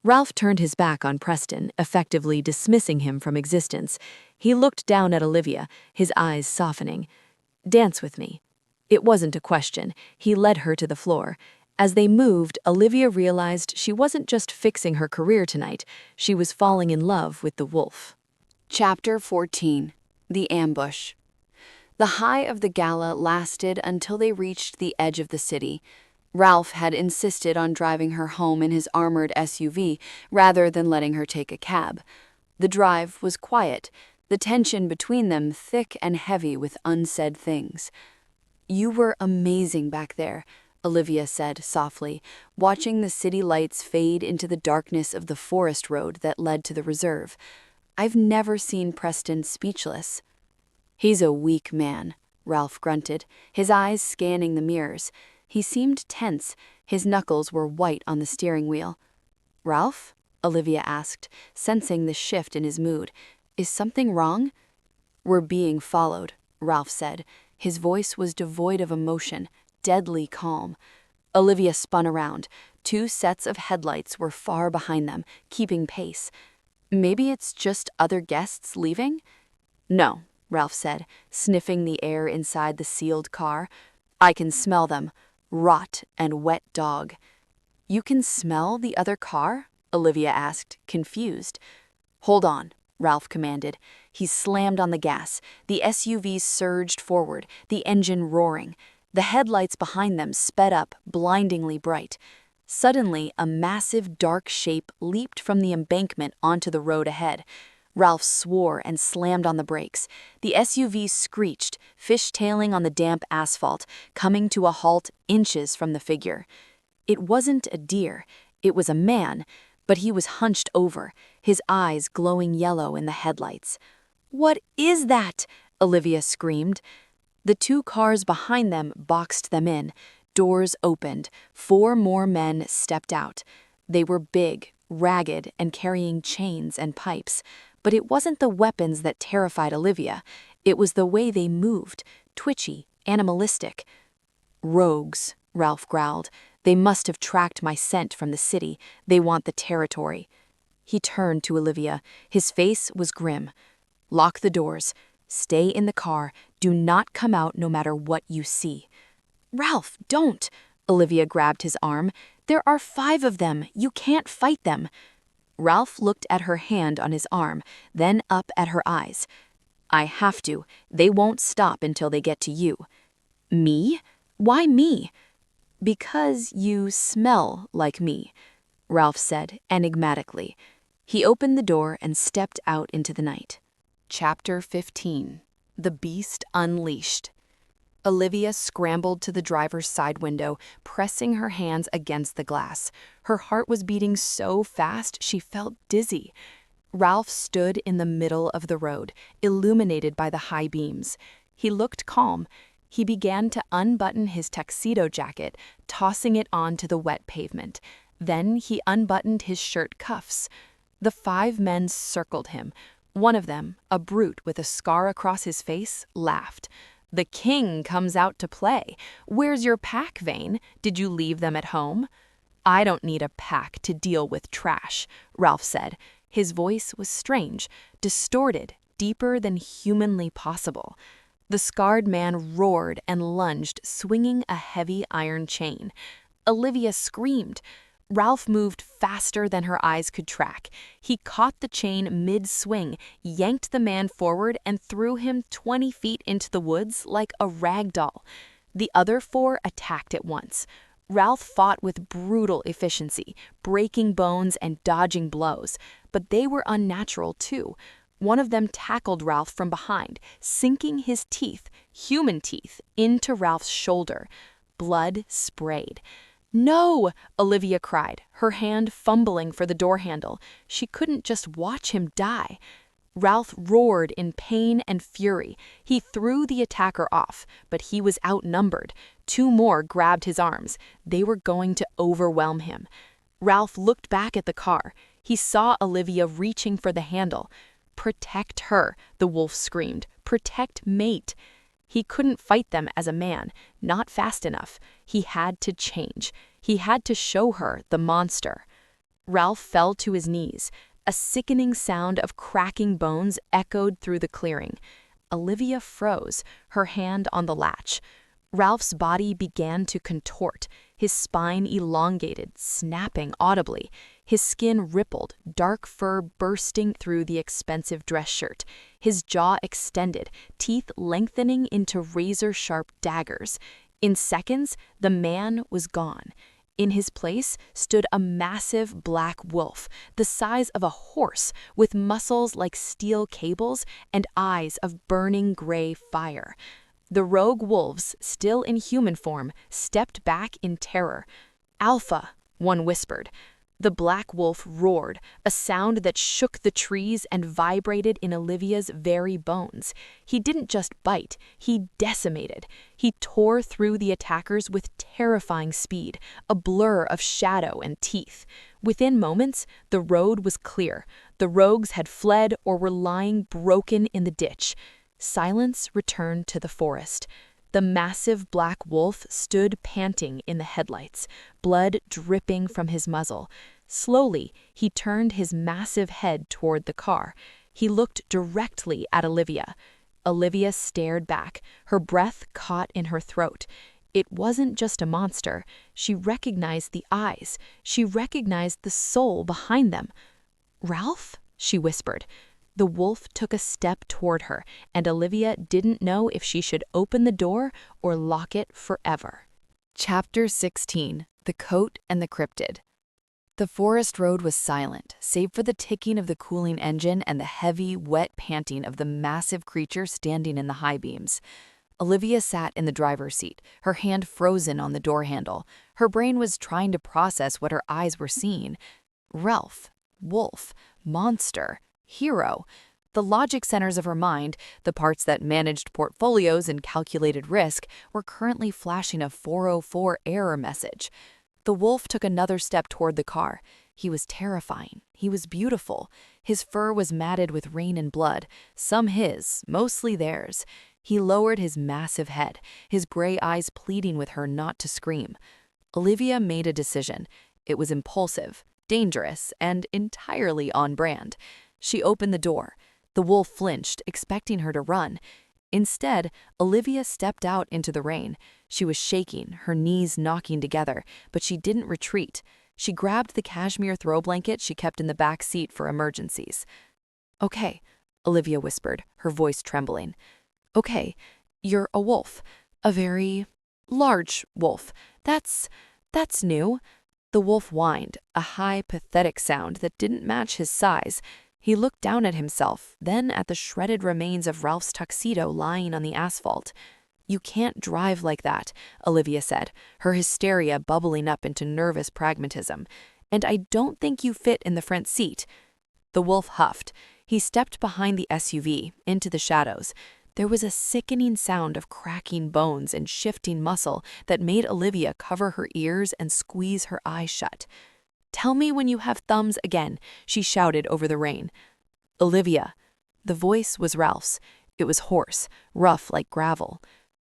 Ralph turned his back on Preston, effectively dismissing him from existence. He looked down at Olivia, his eyes softening. Dance with me. It wasn't a question. He led her to the floor. As they moved, Olivia realized she wasn't just fixing her career tonight. She was falling in love with the wolf. Chapter 14. The Ambush. The high of the gala lasted until they reached the edge of the city. Ralph had insisted on driving her home in his armored SUV rather than letting her take a cab. The drive was quiet, the tension between them thick and heavy with unsaid things. You were amazing back there, Olivia said softly, watching the city lights fade into the darkness of the forest road that led to the reserve. I've never seen Preston speechless. He's a weak man, Ralph grunted, his eyes scanning the mirrors. He seemed tense. His knuckles were white on the steering wheel. Ralph? Olivia asked, sensing the shift in his mood. Is something wrong? We're being followed, Ralph said. His voice was devoid of emotion, deadly calm. Olivia spun around. 2 sets of headlights were far behind them, keeping pace. Maybe it's just other guests leaving? No, Ralph said, sniffing the air inside the sealed car. I can smell them. Rot and wet dog. You can smell the other car? Olivia asked, confused. Hold on, Ralph commanded. He slammed on the gas. The SUV surged forward, the engine roaring. The headlights behind them sped up, blindingly bright. Suddenly, a massive dark shape leaped from the embankment onto the road ahead. Ralph swore and slammed on the brakes. The SUV screeched, fishtailing on the damp asphalt, coming to a halt inches from the figure. It wasn't a deer, it was a man, but he was hunched over, his eyes glowing yellow in the headlights. "What is that?" Olivia screamed. The two cars behind them boxed them in. Doors opened. 4 more men stepped out. They were big, ragged, and carrying chains and pipes. But it wasn't the weapons that terrified Olivia. It was the way they moved, twitchy, animalistic. "Rogues," Ralph growled. "They must have tracked my scent from the city. They want the territory." He turned to Olivia. His face was grim. "Lock the doors. Stay in the car. Do not come out no matter what you see." "Ralph, don't!" Olivia grabbed his arm. "There are 5 of them. You can't fight them." Ralph looked at her hand on his arm, then up at her eyes. "I have to. They won't stop until they get to you." "Me? Why me?" "Because you smell like me," Ralph said enigmatically. He opened the door and stepped out into the night. Chapter 15. The Beast Unleashed. Olivia scrambled to the driver's side window, pressing her hands against the glass. Her heart was beating so fast she felt dizzy. Ralph stood in the middle of the road, illuminated by the high beams. He looked calm. He began to unbutton his tuxedo jacket, tossing it onto the wet pavement. Then he unbuttoned his shirt cuffs. The 5 men circled him. One of them, a brute with a scar across his face, laughed. "The king comes out to play. Where's your pack, Vane? Did you leave them at home?" "I don't need a pack to deal with trash," Ralph said. His voice was strange, distorted, deeper than humanly possible. The scarred man roared and lunged, swinging a heavy iron chain. Olivia screamed. Ralph moved faster than her eyes could track. He caught the chain mid-swing, yanked the man forward, and threw him 20 feet into the woods like a rag doll. The other 4 attacked at once. Ralph fought with brutal efficiency, breaking bones and dodging blows. But they were unnatural too. One of them tackled Ralph from behind, sinking his teeth, human teeth, into Ralph's shoulder. Blood sprayed. "No!" Olivia cried, her hand fumbling for the door handle. She couldn't just watch him die. Ralph roared in pain and fury. He threw the attacker off, but he was outnumbered. 2 more grabbed his arms. They were going to overwhelm him. Ralph looked back at the car. He saw Olivia reaching for the handle. "Protect her," the wolf screamed. "Protect mate." He couldn't fight them as a man, not fast enough. He had to change. He had to show her the monster. Ralph fell to his knees. A sickening sound of cracking bones echoed through the clearing. Olivia froze, her hand on the latch. Ralph's body began to contort, his spine elongated, snapping audibly. His skin rippled, dark fur bursting through the expensive dress shirt. His jaw extended, teeth lengthening into razor-sharp daggers. In seconds, the man was gone. In his place stood a massive black wolf, the size of a horse, with muscles like steel cables and eyes of burning gray fire. The rogue wolves, still in human form, stepped back in terror. "Alpha," one whispered. The black wolf roared, a sound that shook the trees and vibrated in Olivia's very bones. He didn't just bite, he decimated. He tore through the attackers with terrifying speed, a blur of shadow and teeth. Within moments, the road was clear. The rogues had fled or were lying broken in the ditch. Silence returned to the forest. The massive black wolf stood panting in the headlights, blood dripping from his muzzle. Slowly, he turned his massive head toward the car. He looked directly at Olivia. Olivia stared back, her breath caught in her throat. It wasn't just a monster. She recognized the eyes. She recognized the soul behind them. "Ralph?" she whispered. The wolf took a step toward her, and Olivia didn't know if she should open the door or lock it forever. Chapter 16. The Coat and the Cryptid. The forest road was silent, save for the ticking of the cooling engine and the heavy, wet panting of the massive creature standing in the high beams. Olivia sat in the driver's seat, her hand frozen on the door handle. Her brain was trying to process what her eyes were seeing. Ralph, wolf, monster, hero. The logic centers of her mind, the parts that managed portfolios and calculated risk, were currently flashing a 404 error message. The wolf took another step toward the car. He was terrifying. He was beautiful. His fur was matted with rain and blood, some his, mostly theirs. He lowered his massive head, his gray eyes pleading with her not to scream. Olivia made a decision. It was impulsive, dangerous, and entirely on brand. She opened the door. The wolf flinched, expecting her to run. Instead, Olivia stepped out into the rain. She was shaking, her knees knocking together, but she didn't retreat. She grabbed the cashmere throw blanket she kept in the back seat for emergencies. "Okay," Olivia whispered, her voice trembling. "Okay, you're a wolf. A very large wolf. That's new." The wolf whined, a high, pathetic sound that didn't match his size. He looked down at himself, then at the shredded remains of Ralph's tuxedo lying on the asphalt. "You can't drive like that," Olivia said, her hysteria bubbling up into nervous pragmatism. "And I don't think you fit in the front seat." The wolf huffed. He stepped behind the SUV, into the shadows. There was a sickening sound of cracking bones and shifting muscle that made Olivia cover her ears and squeeze her eyes shut. "Tell me when you have thumbs again," she shouted over the rain. "Olivia." The voice was Ralph's. It was hoarse, rough like gravel.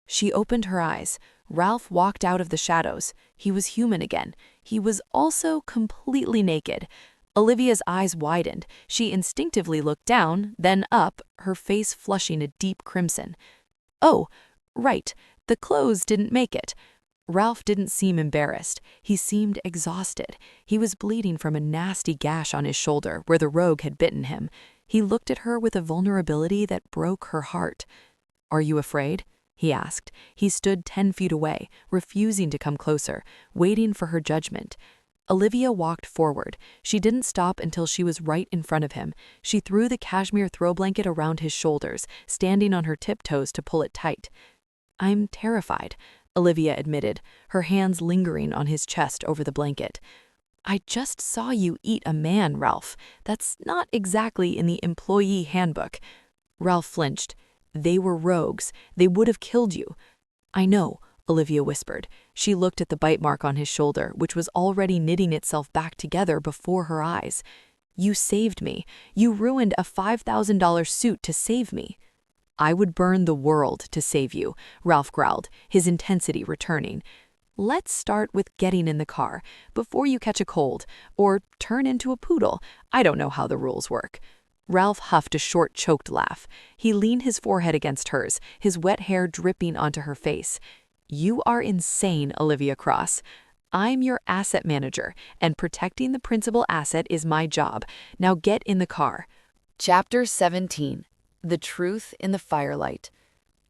She opened her eyes. Ralph walked out of the shadows. He was human again. He was also completely naked. Olivia's eyes widened. She instinctively looked down, then up, her face flushing a deep crimson. "Oh, right, the clothes didn't make it." Ralph didn't seem embarrassed. He seemed exhausted. He was bleeding from a nasty gash on his shoulder where the rogue had bitten him. He looked at her with a vulnerability that broke her heart. "Are you afraid?" he asked. He stood 10 feet away, refusing to come closer, waiting for her judgment. Olivia walked forward. She didn't stop until she was right in front of him. She threw the cashmere throw blanket around his shoulders, standing on her tiptoes to pull it tight. "I'm terrified," Olivia admitted, her hands lingering on his chest over the blanket. "I just saw you eat a man, Ralph. That's not exactly in the employee handbook." Ralph flinched. "They were rogues. They would have killed you." "I know," Olivia whispered. She looked at the bite mark on his shoulder, which was already knitting itself back together before her eyes. "You saved me. You ruined a $5,000 suit to save me." "I would burn the world to save you," Ralph growled, his intensity returning. "Let's start with getting in the car, before you catch a cold, or turn into a poodle. I don't know how the rules work." Ralph huffed a short, choked laugh. He leaned his forehead against hers, his wet hair dripping onto her face. "You are insane, Olivia Cross. I'm your asset manager, and protecting the principal asset is my job. Now get in the car." Chapter 17. The Truth in the Firelight.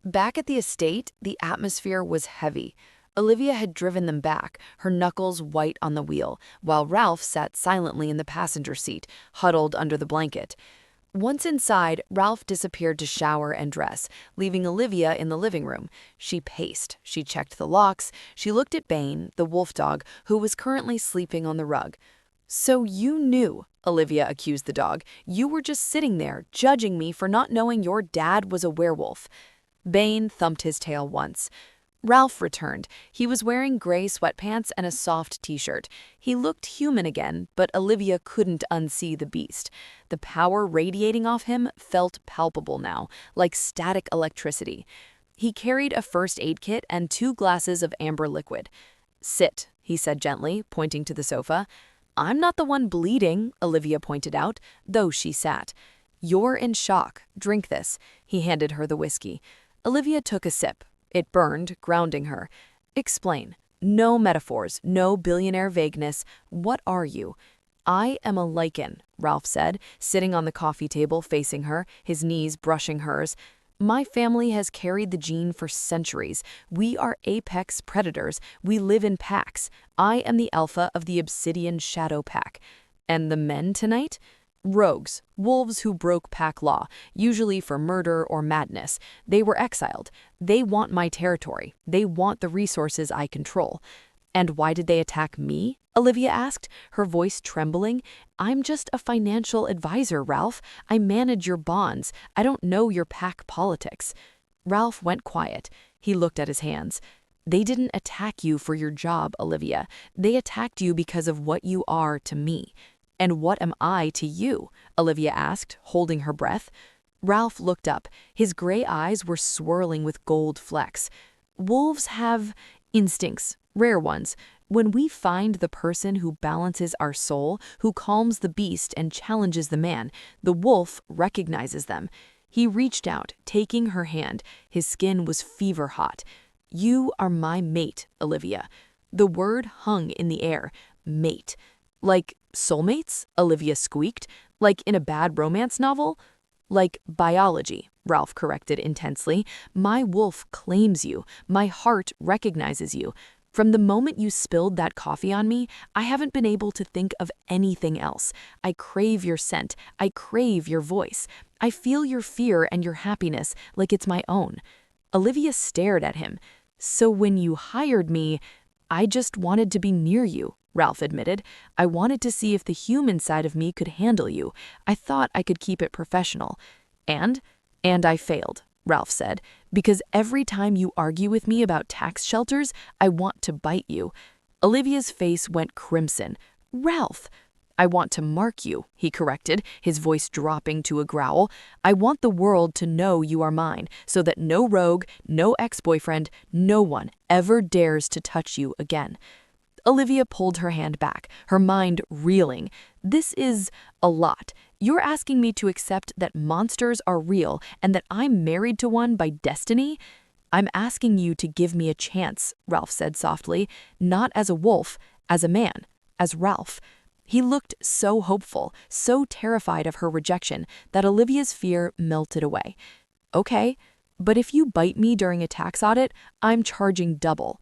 Back at the estate, the atmosphere was heavy. Olivia had driven them back, her knuckles white on the wheel, while Ralph sat silently in the passenger seat, huddled under the blanket. Once inside, Ralph disappeared to shower and dress, leaving Olivia in the living room. She paced, she checked the locks, she looked at Bane, the wolf dog, who was currently sleeping on the rug. "So you knew," Olivia accused the dog. "You were just sitting there, judging me for not knowing your dad was a werewolf." Bane thumped his tail once. Ralph returned. He was wearing gray sweatpants and a soft t-shirt. He looked human again, but Olivia couldn't unsee the beast. The power radiating off him felt palpable now, like static electricity. He carried a first aid kit and 2 glasses of amber liquid. "Sit," he said gently, pointing to the sofa. "I'm not the one bleeding," Olivia pointed out, though she sat. "You're in shock. Drink this." He handed her the whiskey. Olivia took a sip. It burned, grounding her. "Explain. No metaphors, no billionaire vagueness. What are you?" I am a lichen, Ralph said, sitting on the coffee table facing her, his knees brushing hers. My family has carried the gene for centuries. We are apex predators. We live in packs. I am the alpha of the Obsidian Shadow Pack. And the men tonight? Rogues, wolves who broke pack law, usually for murder or madness. They were exiled. They want my territory. They want the resources I control. And why did they attack me? Olivia asked, her voice trembling. I'm just a financial advisor, Ralph. I manage your bonds. I don't know your pack politics. Ralph went quiet. He looked at his hands. They didn't attack you for your job, Olivia. They attacked you because of what you are to me. And what am I to you? Olivia asked, holding her breath. Ralph looked up. His gray eyes were swirling with gold flecks. Wolves have instincts, rare ones. When we find the person who balances our soul, who calms the beast and challenges the man, the wolf recognizes them. He reached out, taking her hand. His skin was fever hot. You are my mate, Olivia. The word hung in the air. Mate. Like soulmates? Olivia squeaked. Like in a bad romance novel? Like biology, Ralph corrected intensely. My wolf claims you. My heart recognizes you. From the moment you spilled that coffee on me, I haven't been able to think of anything else. I crave your scent. I crave your voice. I feel your fear and your happiness like it's my own. Olivia stared at him. So when you hired me, I just wanted to be near you, Ralph admitted. I wanted to see if the human side of me could handle you. I thought I could keep it professional. And I failed, Ralph said, because every time you argue with me about tax shelters, I want to bite you. Olivia's face went crimson. Ralph! I want to mark you, he corrected, his voice dropping to a growl. I want the world to know you are mine, so that no rogue, no ex-boyfriend, no one ever dares to touch you again. Olivia pulled her hand back, her mind reeling. This is a lot. You're asking me to accept that monsters are real and that I'm married to one by destiny? I'm asking you to give me a chance, Ralph said softly, not as a wolf, as a man, as Ralph. He looked so hopeful, so terrified of her rejection that Olivia's fear melted away. Okay, but if you bite me during a tax audit, I'm charging double.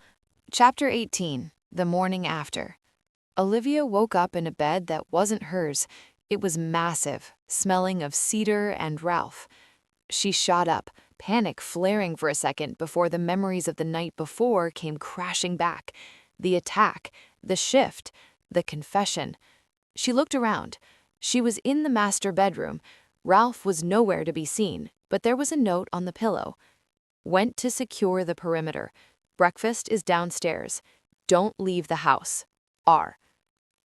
Chapter 18. The morning after. Olivia woke up in a bed that wasn't hers. It was massive, smelling of cedar and Ralph. She shot up, panic flaring for a second before the memories of the night before came crashing back. The attack, the shift, the confession. She looked around. She was in the master bedroom. Ralph was nowhere to be seen, but there was a note on the pillow. Went to secure the perimeter. Breakfast is downstairs. Don't leave the house. R.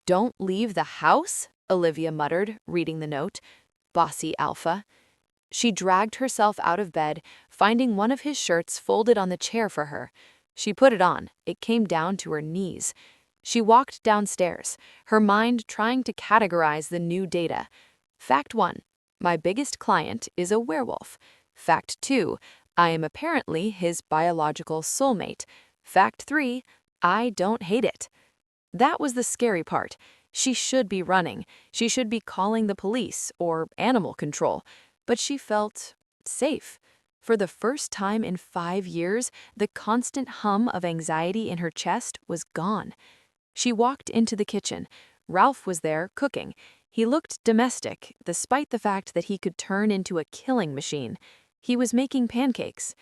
Don't leave the house? Olivia muttered, reading the note. Bossy alpha. She dragged herself out of bed, finding one of his shirts folded on the chair for her. She put it on. It came down to her knees. She walked downstairs, her mind trying to categorize the new data. Fact 1. My biggest client is a werewolf. Fact 2. I am apparently his biological soulmate. Fact 3. I don't hate it. That was the scary part. She should be running. She should be calling the police or animal control. But she felt safe. For the first time in 5 years, the constant hum of anxiety in her chest was gone. She walked into the kitchen. Ralph was there, cooking. He looked domestic, despite the fact that he could turn into a killing machine. He was making pancakes.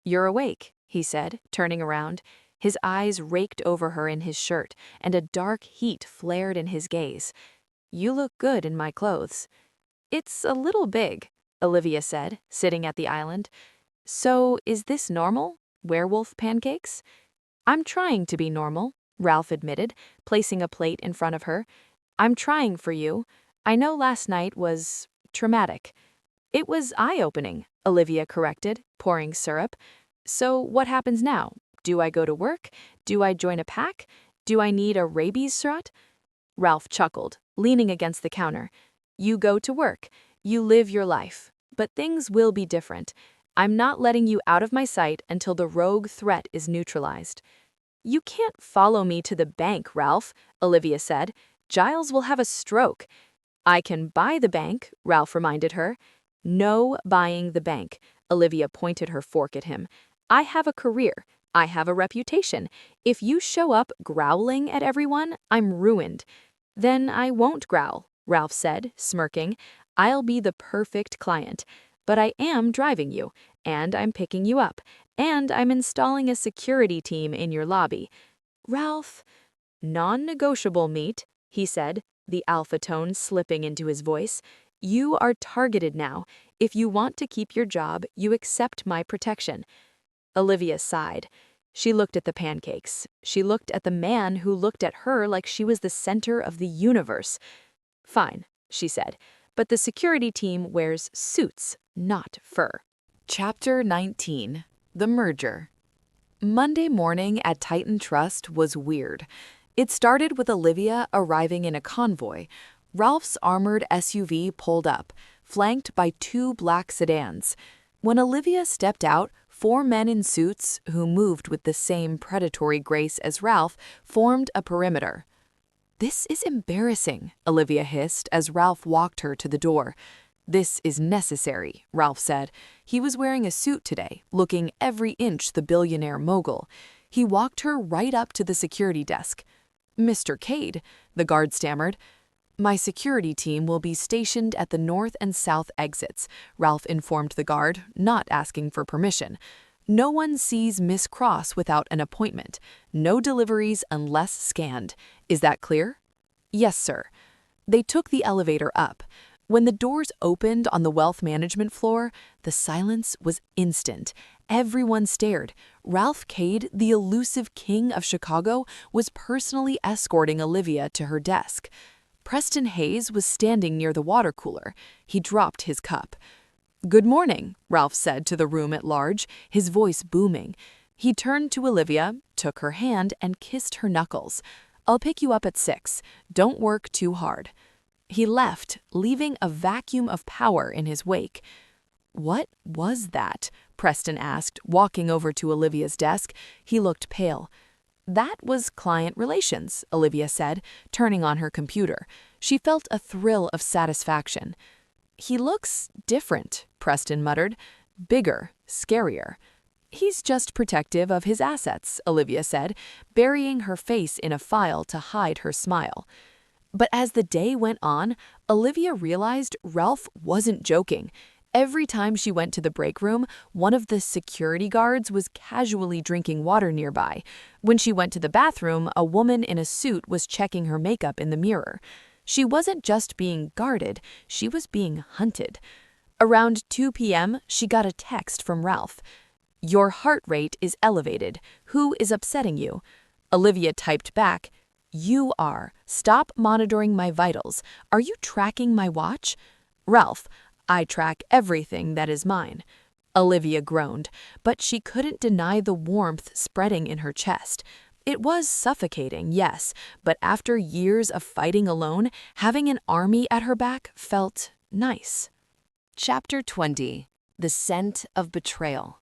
You're awake, he said, turning around. His eyes raked over her in his shirt, and a dark heat flared in his gaze. You look good in my clothes. It's a little big, Olivia said, sitting at the island. So, is this normal? Werewolf pancakes? I'm trying to be normal, Ralph admitted, placing a plate in front of her. I'm trying for you. I know last night was traumatic. It was eye-opening, Olivia corrected, pouring syrup. So what happens now? Do I go to work? Do I join a pack? Do I need a rabies shot? Ralph chuckled, leaning against the counter. You go to work. You live your life. But things will be different. I'm not letting you out of my sight until the rogue threat is neutralized. You can't follow me to the bank, Ralph, Olivia said. Giles will have a stroke. I can buy the bank, Ralph reminded her. No buying the bank. Olivia pointed her fork at him. I have a career. I have a reputation. If you show up growling at everyone, I'm ruined. Then I won't growl, Ralph said, smirking. I'll be the perfect client. But I am driving you, and I'm picking you up, and I'm installing a security team in your lobby. Ralph, non-negotiable, meet, he said, the alpha tone slipping into his voice. You are targeted now. If you want to keep your job, you accept my protection. Olivia sighed. She looked at the pancakes. She looked at the man who looked at her like she was the center of the universe. Fine, she said, but the security team wears suits, not fur. Chapter 19. The Merger. Monday morning at Titan Trust was weird. It started with Olivia arriving in a convoy. Ralph's armored SUV pulled up, flanked by 2 black sedans. When Olivia stepped out, 4 men in suits, who moved with the same predatory grace as Ralph, formed a perimeter. "This is embarrassing," Olivia hissed as Ralph walked her to the door. "This is necessary," Ralph said. He was wearing a suit today, looking every inch the billionaire mogul. He walked her right up to the security desk. "Mr. Cade," the guard stammered. "My security team will be stationed at the north and south exits," Ralph informed the guard, not asking for permission. "No one sees Miss Cross without an appointment. No deliveries unless scanned. Is that clear?" "Yes, sir." They took the elevator up. When the doors opened on the wealth management floor, the silence was instant. Everyone stared. Ralph Cade, the elusive king of Chicago, was personally escorting Olivia to her desk. Preston Hayes was standing near the water cooler. He dropped his cup. "Good morning," Ralph said to the room at large, his voice booming. He turned to Olivia, took her hand, and kissed her knuckles. "I'll pick you up at 6. Don't work too hard." He left, leaving a vacuum of power in his wake. "What was that?" Preston asked, walking over to Olivia's desk. He looked pale. "That was client relations," Olivia said, turning on her computer. She felt a thrill of satisfaction. "He looks different," Preston muttered. "Bigger, scarier." "He's just protective of his assets," Olivia said, burying her face in a file to hide her smile. But as the day went on, Olivia realized Ralph wasn't joking. Every time she went to the break room, one of the security guards was casually drinking water nearby. When she went to the bathroom, a woman in a suit was checking her makeup in the mirror. She wasn't just being guarded, she was being hunted. Around 2 p.m., she got a text from Ralph. "Your heart rate is elevated. Who is upsetting you?" Olivia typed back, "You are. Stop monitoring my vitals. Are you tracking my watch?" Ralph, "I track everything that is mine." Olivia groaned, but she couldn't deny the warmth spreading in her chest. It was suffocating, yes, but after years of fighting alone, having an army at her back felt nice. Chapter 20. The Scent of Betrayal.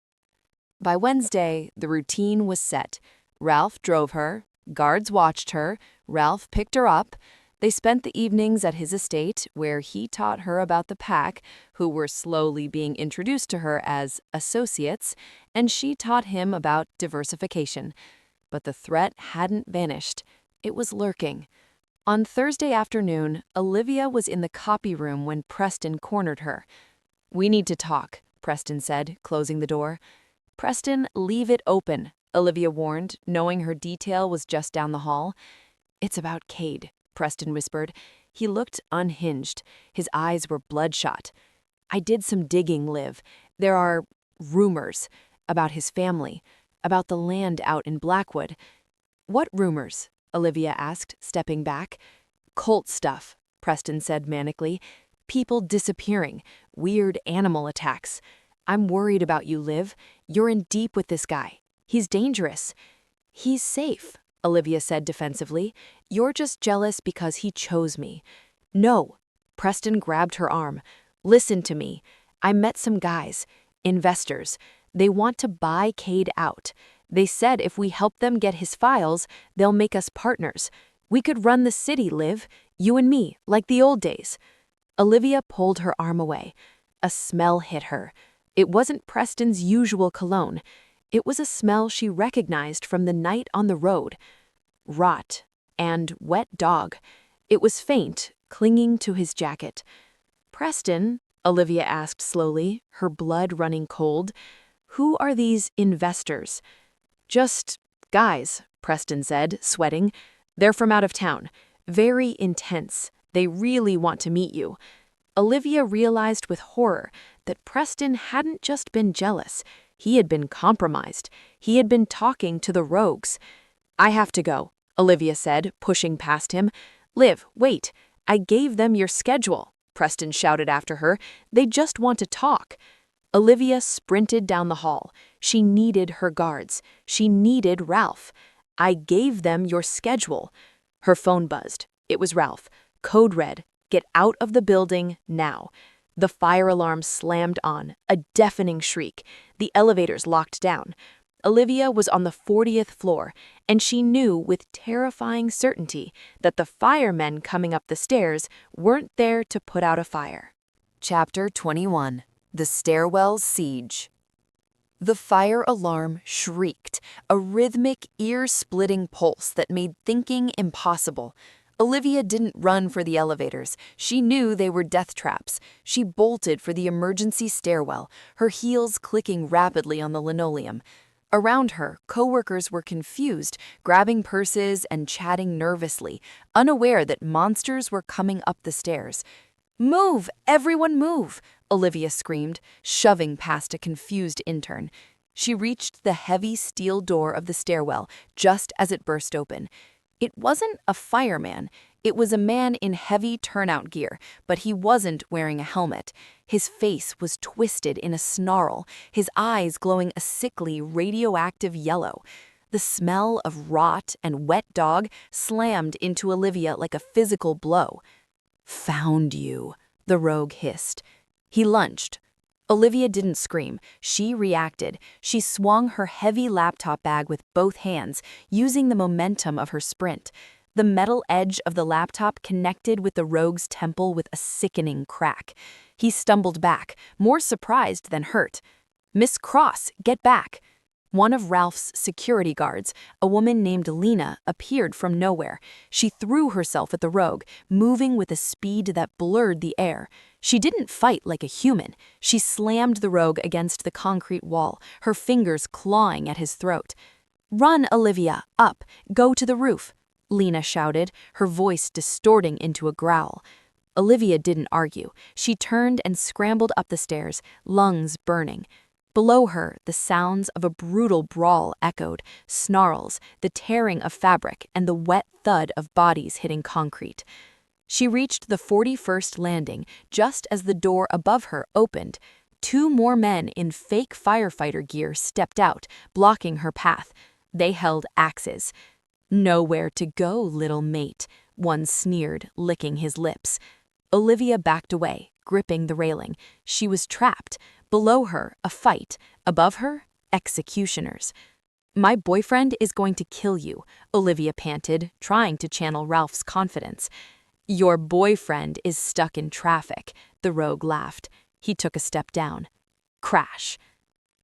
By Wednesday, the routine was set. Ralph drove her. Guards watched her. Ralph picked her up. They spent the evenings at his estate, where he taught her about the pack, who were slowly being introduced to her as associates, and she taught him about diversification. But the threat hadn't vanished. It was lurking. On Thursday afternoon, Olivia was in the copy room when Preston cornered her. "We need to talk," Preston said, closing the door. "Preston, leave it open," Olivia warned, knowing her detail was just down the hall. "It's about Cade," Preston whispered. He looked unhinged. His eyes were bloodshot. "I did some digging, Liv. There are rumors about his family, about the land out in Blackwood." "What rumors?" Olivia asked, stepping back. "Cult stuff," Preston said manically. "People disappearing, weird animal attacks. I'm worried about you, Liv. You're in deep with this guy. He's dangerous." "He's safe," Olivia said defensively. "You're just jealous because he chose me." "No." Preston grabbed her arm. "Listen to me. I met some guys, investors. They want to buy Cade out. They said if we help them get his files, they'll make us partners. We could run the city, Liv. You and me, like the old days. Olivia pulled her arm away. A smell hit her. It wasn't Preston's usual cologne. It was a smell she recognized from the night on the road. Rot and wet dog. It was faint, clinging to his jacket. Preston, Olivia asked slowly, her blood running cold, who are these investors? Just guys, Preston said, sweating. They're from out of town. Very intense. They really want to meet you. Olivia realized with horror that Preston hadn't just been jealous. He had been compromised. He had been talking to the rogues. I have to go, Olivia said, pushing past him. Liv, wait. I gave them your schedule, Preston shouted after her. They just want to talk. Olivia sprinted down the hall. She needed her guards. She needed Ralph. I gave them your schedule. Her phone buzzed. It was Ralph. Code red. Get out of the building now. The fire alarm slammed on, a deafening shriek. The elevators locked down. Olivia was on the 40th floor, and she knew with terrifying certainty that the firemen coming up the stairs weren't there to put out a fire. Chapter 21. The Stairwell's Siege. The fire alarm shrieked, a rhythmic, ear-splitting pulse that made thinking impossible. Olivia didn't run for the elevators. She knew they were death traps. She bolted for the emergency stairwell, her heels clicking rapidly on the linoleum. Around her, coworkers were confused, grabbing purses and chatting nervously, unaware that monsters were coming up the stairs. Move! Everyone move! Olivia screamed, shoving past a confused intern. She reached the heavy steel door of the stairwell just as it burst open. It wasn't a fireman. It was a man in heavy turnout gear, but he wasn't wearing a helmet. His face was twisted in a snarl, his eyes glowing a sickly, radioactive yellow. The smell of rot and wet dog slammed into Olivia like a physical blow. Found you, the rogue hissed. He lunged. Olivia didn't scream. She reacted. She swung her heavy laptop bag with both hands, using the momentum of her sprint. The metal edge of the laptop connected with the rogue's temple with a sickening crack. He stumbled back, more surprised than hurt. Miss Cross, get back! One of Ralph's security guards, a woman named Lina, appeared from nowhere. She threw herself at the rogue, moving with a speed that blurred the air. She didn't fight like a human. She slammed the rogue against the concrete wall, her fingers clawing at his throat. Run, Olivia, up, go to the roof, Lina shouted, her voice distorting into a growl. Olivia didn't argue. She turned and scrambled up the stairs, lungs burning. Below her, the sounds of a brutal brawl echoed, snarls, the tearing of fabric, and the wet thud of bodies hitting concrete. She reached the 41st landing just as the door above her opened. 2 more men in fake firefighter gear stepped out, blocking her path. They held axes. Nowhere to go, little mate, one sneered, licking his lips. Olivia backed away, gripping the railing. She was trapped. Below her, a fight. Above her, executioners. My boyfriend is going to kill you, Olivia panted, trying to channel Ralph's confidence. Your boyfriend is stuck in traffic, the rogue laughed. He took a step down. Crash.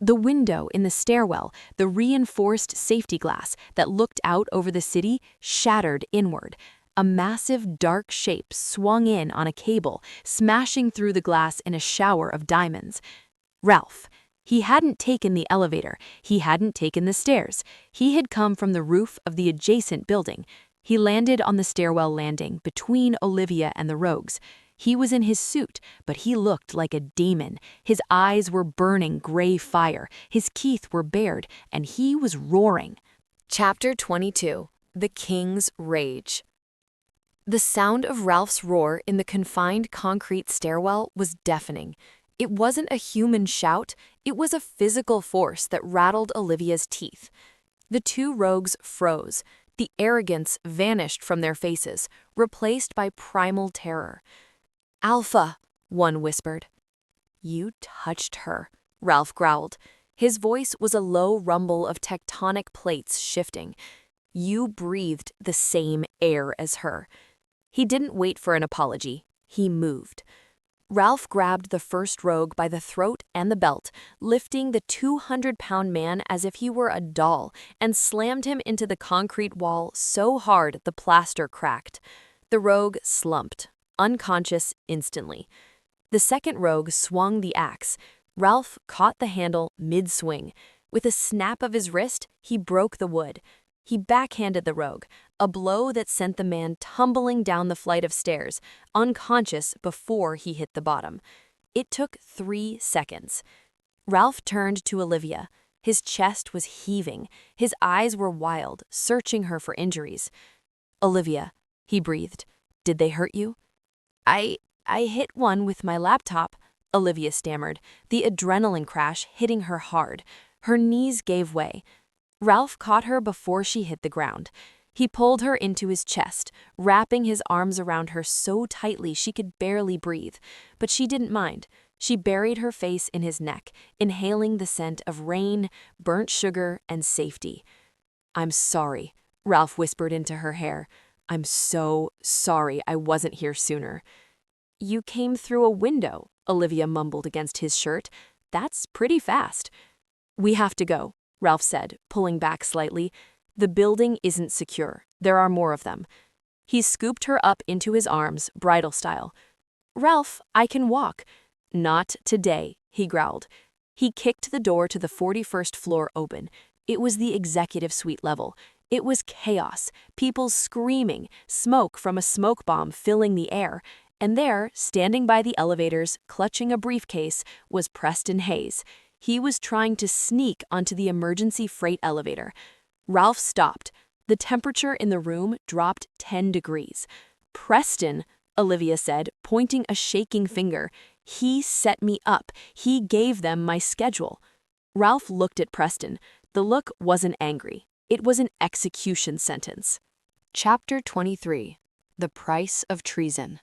The window in the stairwell, the reinforced safety glass that looked out over the city, shattered inward. A massive dark shape swung in on a cable, smashing through the glass in a shower of diamonds. Ralph. He hadn't taken the elevator. He hadn't taken the stairs. He had come from the roof of the adjacent building. He landed on the stairwell landing between Olivia and the rogues. He was in his suit, but he looked like a demon. His eyes were burning gray fire. His teeth were bared, and he was roaring. Chapter 22. The King's Rage. The sound of Ralph's roar in the confined concrete stairwell was deafening. It wasn't a human shout, it was a physical force that rattled Olivia's teeth. The 2 rogues froze. The arrogance vanished from their faces, replaced by primal terror. Alpha, one whispered. You touched her, Ralph growled. His voice was a low rumble of tectonic plates shifting. You breathed the same air as her. He didn't wait for an apology. He moved. Ralph grabbed the first rogue by the throat and the belt, lifting the 200-pound man as if he were a doll, and slammed him into the concrete wall so hard the plaster cracked. The rogue slumped, unconscious instantly. The second rogue swung the axe. Ralph caught the handle mid-swing. With a snap of his wrist, he broke the wood. He backhanded the rogue, a blow that sent the man tumbling down the flight of stairs, unconscious before he hit the bottom. It took 3 seconds. Ralph turned to Olivia. His chest was heaving. His eyes were wild, searching her for injuries. "Olivia," he breathed, "did they hurt you?" I hit one with my laptop," Olivia stammered, the adrenaline crash hitting her hard. Her knees gave way. Ralph caught her before she hit the ground. He pulled her into his chest, wrapping his arms around her so tightly she could barely breathe. But she didn't mind. She buried her face in his neck, inhaling the scent of rain, burnt sugar, and safety. "I'm sorry," Ralph whispered into her hair. "I'm so sorry I wasn't here sooner." "You came through a window," Olivia mumbled against his shirt. "That's pretty fast." "We have to go," Ralph said, pulling back slightly. "The building isn't secure. There are more of them." He scooped her up into his arms, bridal style. "Ralph, I can walk." "Not today," he growled. He kicked the door to the 41st floor open. It was the executive suite level. It was chaos, people screaming, smoke from a smoke bomb filling the air. And there, standing by the elevators, clutching a briefcase, was Preston Hayes. He was trying to sneak onto the emergency freight elevator. Ralph stopped. The temperature in the room dropped 10 degrees. "Preston," Olivia said, pointing a shaking finger. "He set me up. He gave them my schedule." Ralph looked at Preston. The look wasn't angry. It was an execution sentence. Chapter 23. The Price of Treason.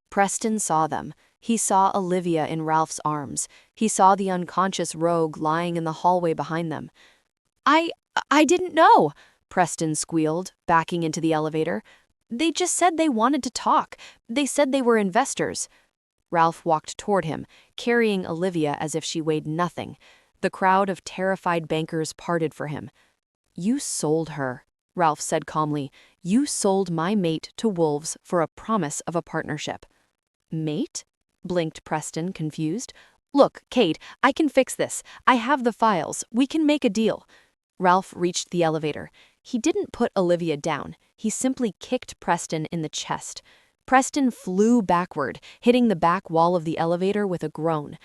Preston saw them. He saw Olivia in Ralph's arms. He saw the unconscious rogue lying in the hallway behind them. I didn't know," Preston squealed, backing into the elevator. "They just said they wanted to talk. They said they were investors." Ralph walked toward him, carrying Olivia as if she weighed nothing. The crowd of terrified bankers parted for him. "You sold her," Ralph said calmly. "You sold my mate to wolves for a promise of a partnership." "Mate?" blinked Preston, confused. "Look, Cade, I can fix this. I have the files. We can make a deal." Ralph reached the elevator. He didn't put Olivia down. He simply kicked Preston in the chest. Preston flew backward, hitting the back wall of the elevator with a groan.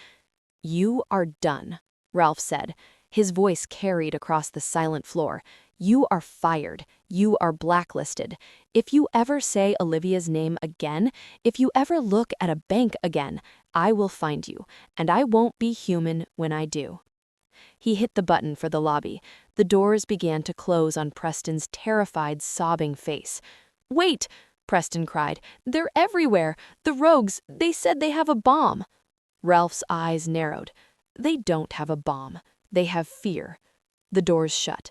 "You are done," Ralph said. His voice carried across the silent floor. "You are fired. You are blacklisted. If you ever say Olivia's name again, if you ever look at a bank again, I will find you, and I won't be human when I do." He hit the button for the lobby. The doors began to close on Preston's terrified, sobbing face. "Wait!" Preston cried. "They're everywhere! The rogues, they said they have a bomb!" Ralph's eyes narrowed. "They don't have a bomb. They have fear." The doors shut.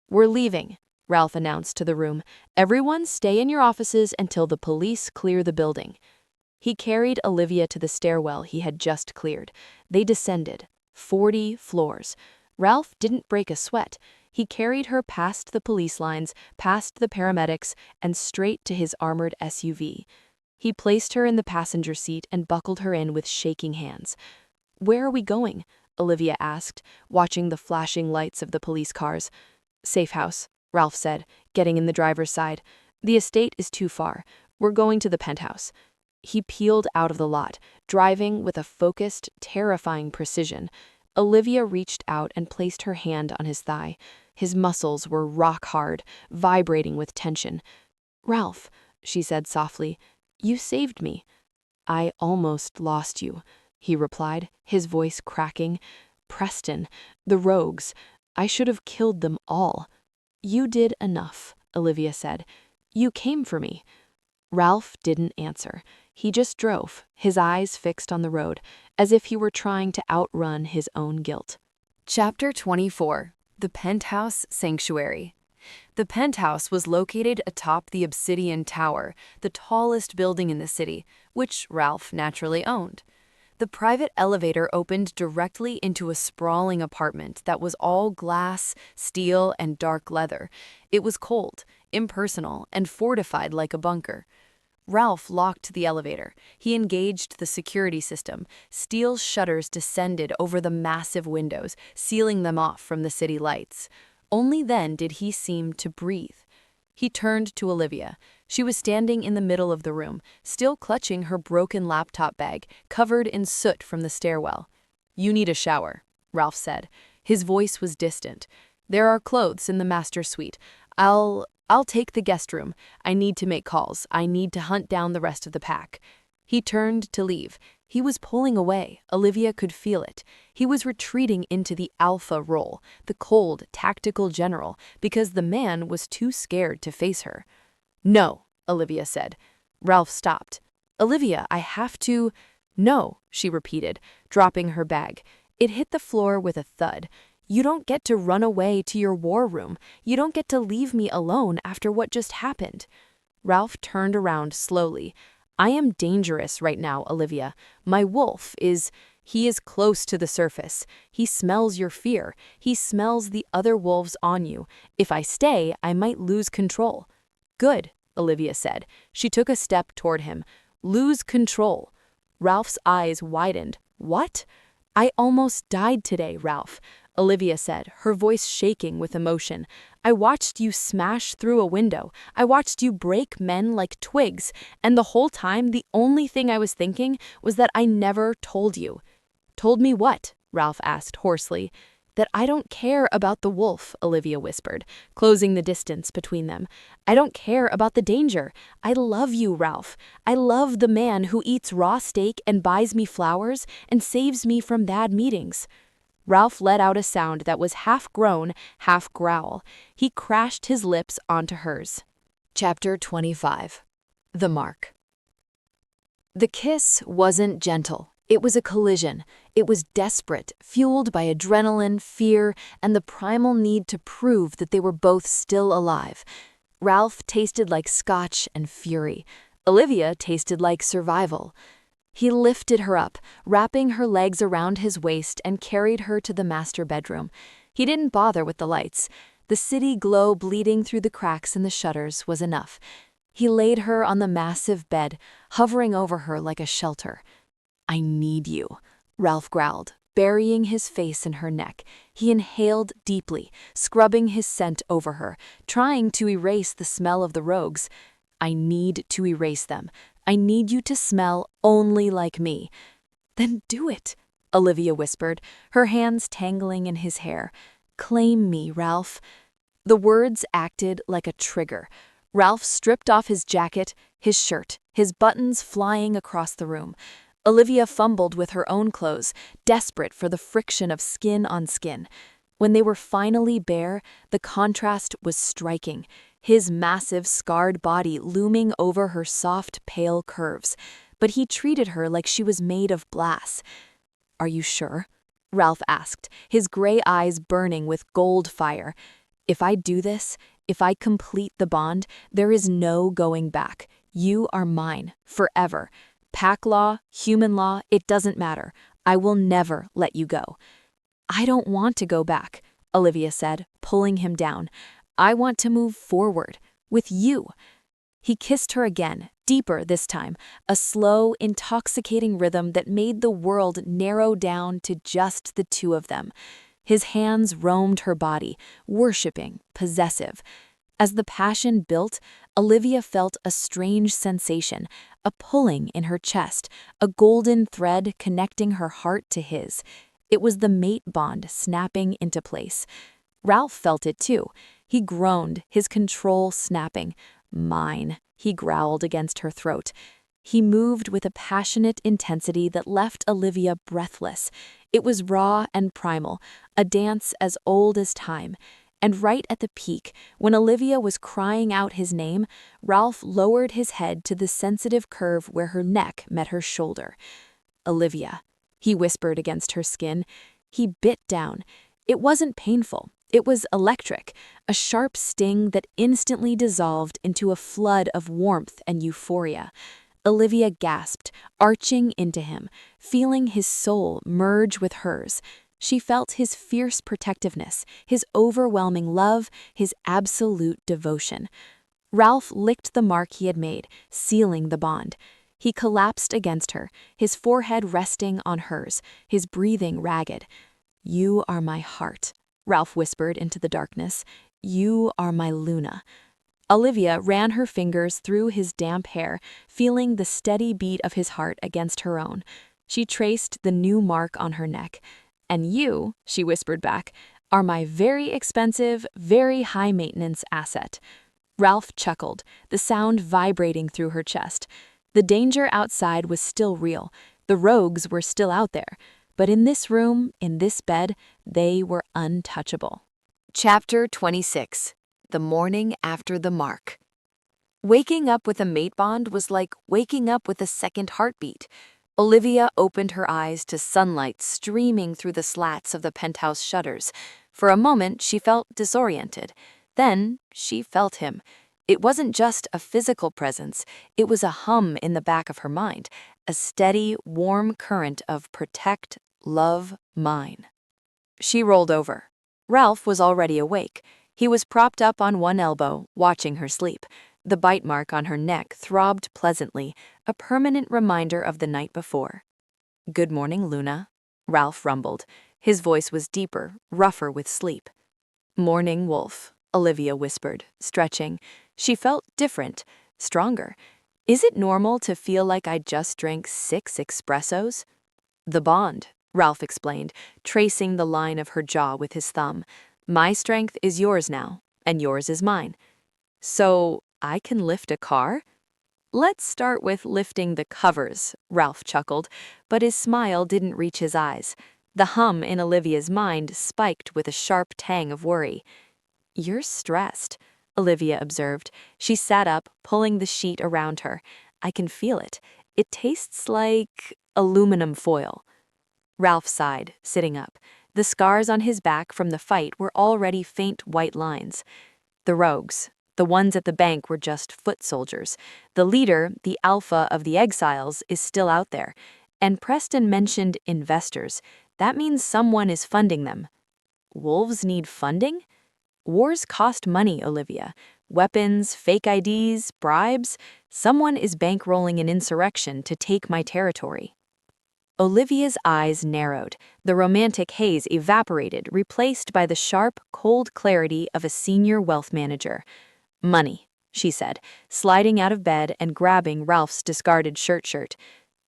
"We're leaving," Ralph announced to the room. "Everyone stay in your offices until the police clear the building." He carried Olivia to the stairwell he had just cleared. They descended. 40 floors. Ralph didn't break a sweat. He carried her past the police lines, past the paramedics, and straight to his armored SUV. He placed her in the passenger seat and buckled her in with shaking hands. "Where are we going?" Olivia asked, watching the flashing lights of the police cars. "Safe house," Ralph said, getting in the driver's side. "The estate is too far. We're going to the penthouse." He peeled out of the lot, driving with a focused, terrifying precision. Olivia reached out and placed her hand on his thigh. His muscles were rock hard, vibrating with tension. "Ralph," she said softly, "you saved me." "I almost lost you," he replied, his voice cracking. "Preston, the rogues, I should have killed them all." "You did enough," Olivia said. "You came for me." Ralph didn't answer. He just drove, his eyes fixed on the road, as if he were trying to outrun his own guilt. Chapter 24. The Penthouse Sanctuary. The penthouse was located atop the Obsidian Tower, the tallest building in the city, which Ralph naturally owned. The private elevator opened directly into a sprawling apartment that was all glass, steel, and dark leather. It was cold, impersonal, and fortified like a bunker. Ralph locked the elevator. He engaged the security system. Steel shutters descended over the massive windows, sealing them off from the city lights. Only then did he seem to breathe. He turned to Olivia. She was standing in the middle of the room, still clutching her broken laptop bag, covered in soot from the stairwell. "You need a shower," Ralph said. His voice was distant. "There are clothes in the master suite. I'll take the guest room. I need to make calls. I need to hunt down the rest of the pack." He turned to leave. He was pulling away. Olivia could feel it. He was retreating into the alpha role, the cold, tactical general, because the man was too scared to face her. "No," Olivia said. Ralph stopped. "Olivia, I have to—" "No," she repeated, dropping her bag. It hit the floor with a thud. "You don't get to run away to your war room. You don't get to leave me alone after what just happened." Ralph turned around slowly. "I am dangerous right now, Olivia. My wolf he is close to the surface. He smells your fear. He smells the other wolves on you. If I stay, I might lose control." "Good," Olivia said. She took a step toward him. "Lose control." Ralph's eyes widened. "What?" "I almost died today, Ralph," Olivia said, her voice shaking with emotion. "I watched you smash through a window. I watched you break men like twigs, and the whole time the only thing I was thinking was that I never told you." "Told me what?" Ralph asked hoarsely. "That I don't care about the wolf," Olivia whispered, closing the distance between them. "I don't care about the danger. I love you, Ralph. I love the man who eats raw steak and buys me flowers and saves me from bad meetings." Ralph let out a sound that was half groan, half growl. He crashed his lips onto hers. Chapter 25. The Mark. The kiss wasn't gentle. It was a collision. It was desperate, fueled by adrenaline, fear, and the primal need to prove that they were both still alive. Ralph tasted like scotch and fury. Olivia tasted like survival. He lifted her up, wrapping her legs around his waist, and carried her to the master bedroom. He didn't bother with the lights. The city glow bleeding through the cracks in the shutters was enough. He laid her on the massive bed, hovering over her like a shelter. "I need you," Ralph growled, burying his face in her neck. He inhaled deeply, scrubbing his scent over her, trying to erase the smell of the rogues. "I need to erase them. I need you to smell only like me." "Then do it," Olivia whispered, her hands tangling in his hair. "Claim me, Ralph." The words acted like a trigger. Ralph stripped off his jacket, his shirt, his buttons flying across the room. Olivia fumbled with her own clothes, desperate for the friction of skin on skin. When they were finally bare, the contrast was striking, his massive, scarred body looming over her soft, pale curves. But he treated her like she was made of glass. "Are you sure?" Ralph asked, his gray eyes burning with gold fire. "If I do this, if I complete the bond, there is no going back. You are mine, forever. Pack law, human law, it doesn't matter. I will never let you go." "I don't want to go back," Olivia said, pulling him down. "I want to move forward, with you." He kissed her again, deeper this time, a slow, intoxicating rhythm that made the world narrow down to just the two of them. His hands roamed her body, worshipping, possessive. As the passion built, Olivia felt a strange sensation, a pulling in her chest, a golden thread connecting her heart to his. It was the mate bond snapping into place. Ralph felt it too. He groaned, his control snapping. "Mine," he growled against her throat. He moved with a passionate intensity that left Olivia breathless. It was raw and primal, a dance as old as time. And right at the peak, when Olivia was crying out his name, Ralph lowered his head to the sensitive curve where her neck met her shoulder. "Olivia," he whispered against her skin. He bit down. It wasn't painful. It was electric, a sharp sting that instantly dissolved into a flood of warmth and euphoria. Olivia gasped, arching into him, feeling his soul merge with hers. She felt his fierce protectiveness, his overwhelming love, his absolute devotion. Ralph licked the mark he had made, sealing the bond. He collapsed against her, his forehead resting on hers, his breathing ragged. "You are my heart," Ralph whispered into the darkness. "You are my Luna." Olivia ran her fingers through his damp hair, feeling the steady beat of his heart against her own. She traced the new mark on her neck. "And you," she whispered back, "are my very expensive, very high-maintenance asset." Ralph chuckled, the sound vibrating through her chest. The danger outside was still real. The rogues were still out there. But in this room, in this bed, they were untouchable. Chapter 26. The Morning After the Mark. Waking up with a mate bond was like waking up with a second heartbeat. Olivia opened her eyes to sunlight streaming through the slats of the penthouse shutters. For a moment, she felt disoriented. Then, she felt him. It wasn't just a physical presence, it was a hum in the back of her mind, a steady, warm current of protect, love, mine. She rolled over. Ralph was already awake. He was propped up on one elbow, watching her sleep. The bite mark on her neck throbbed pleasantly, a permanent reminder of the night before. "Good morning, Luna," Ralph rumbled. His voice was deeper, rougher with sleep. "Morning, Wolf," Olivia whispered, stretching. She felt different, stronger. "Is it normal to feel like I just drank 6 espressos?" "The bond," Ralph explained, tracing the line of her jaw with his thumb. "My strength is yours now, and yours is mine." "So, I can lift a car?" "Let's start with lifting the covers," Ralph chuckled, but his smile didn't reach his eyes. The hum in Olivia's mind spiked with a sharp tang of worry. "You're stressed," Olivia observed. She sat up, pulling the sheet around her. "I can feel it. It tastes like aluminum foil." Ralph sighed, sitting up. The scars on his back from the fight were already faint white lines. The rogues. The ones at the bank were just foot soldiers. The leader, the alpha of the exiles, is still out there. And Preston mentioned investors. That means someone is funding them. Wolves need funding? Wars cost money, Olivia. Weapons, fake IDs, bribes. Someone is bankrolling an insurrection to take my territory. Olivia's eyes narrowed. The romantic haze evaporated, replaced by the sharp, cold clarity of a senior wealth manager. "Money," she said, sliding out of bed and grabbing Ralph's discarded shirt.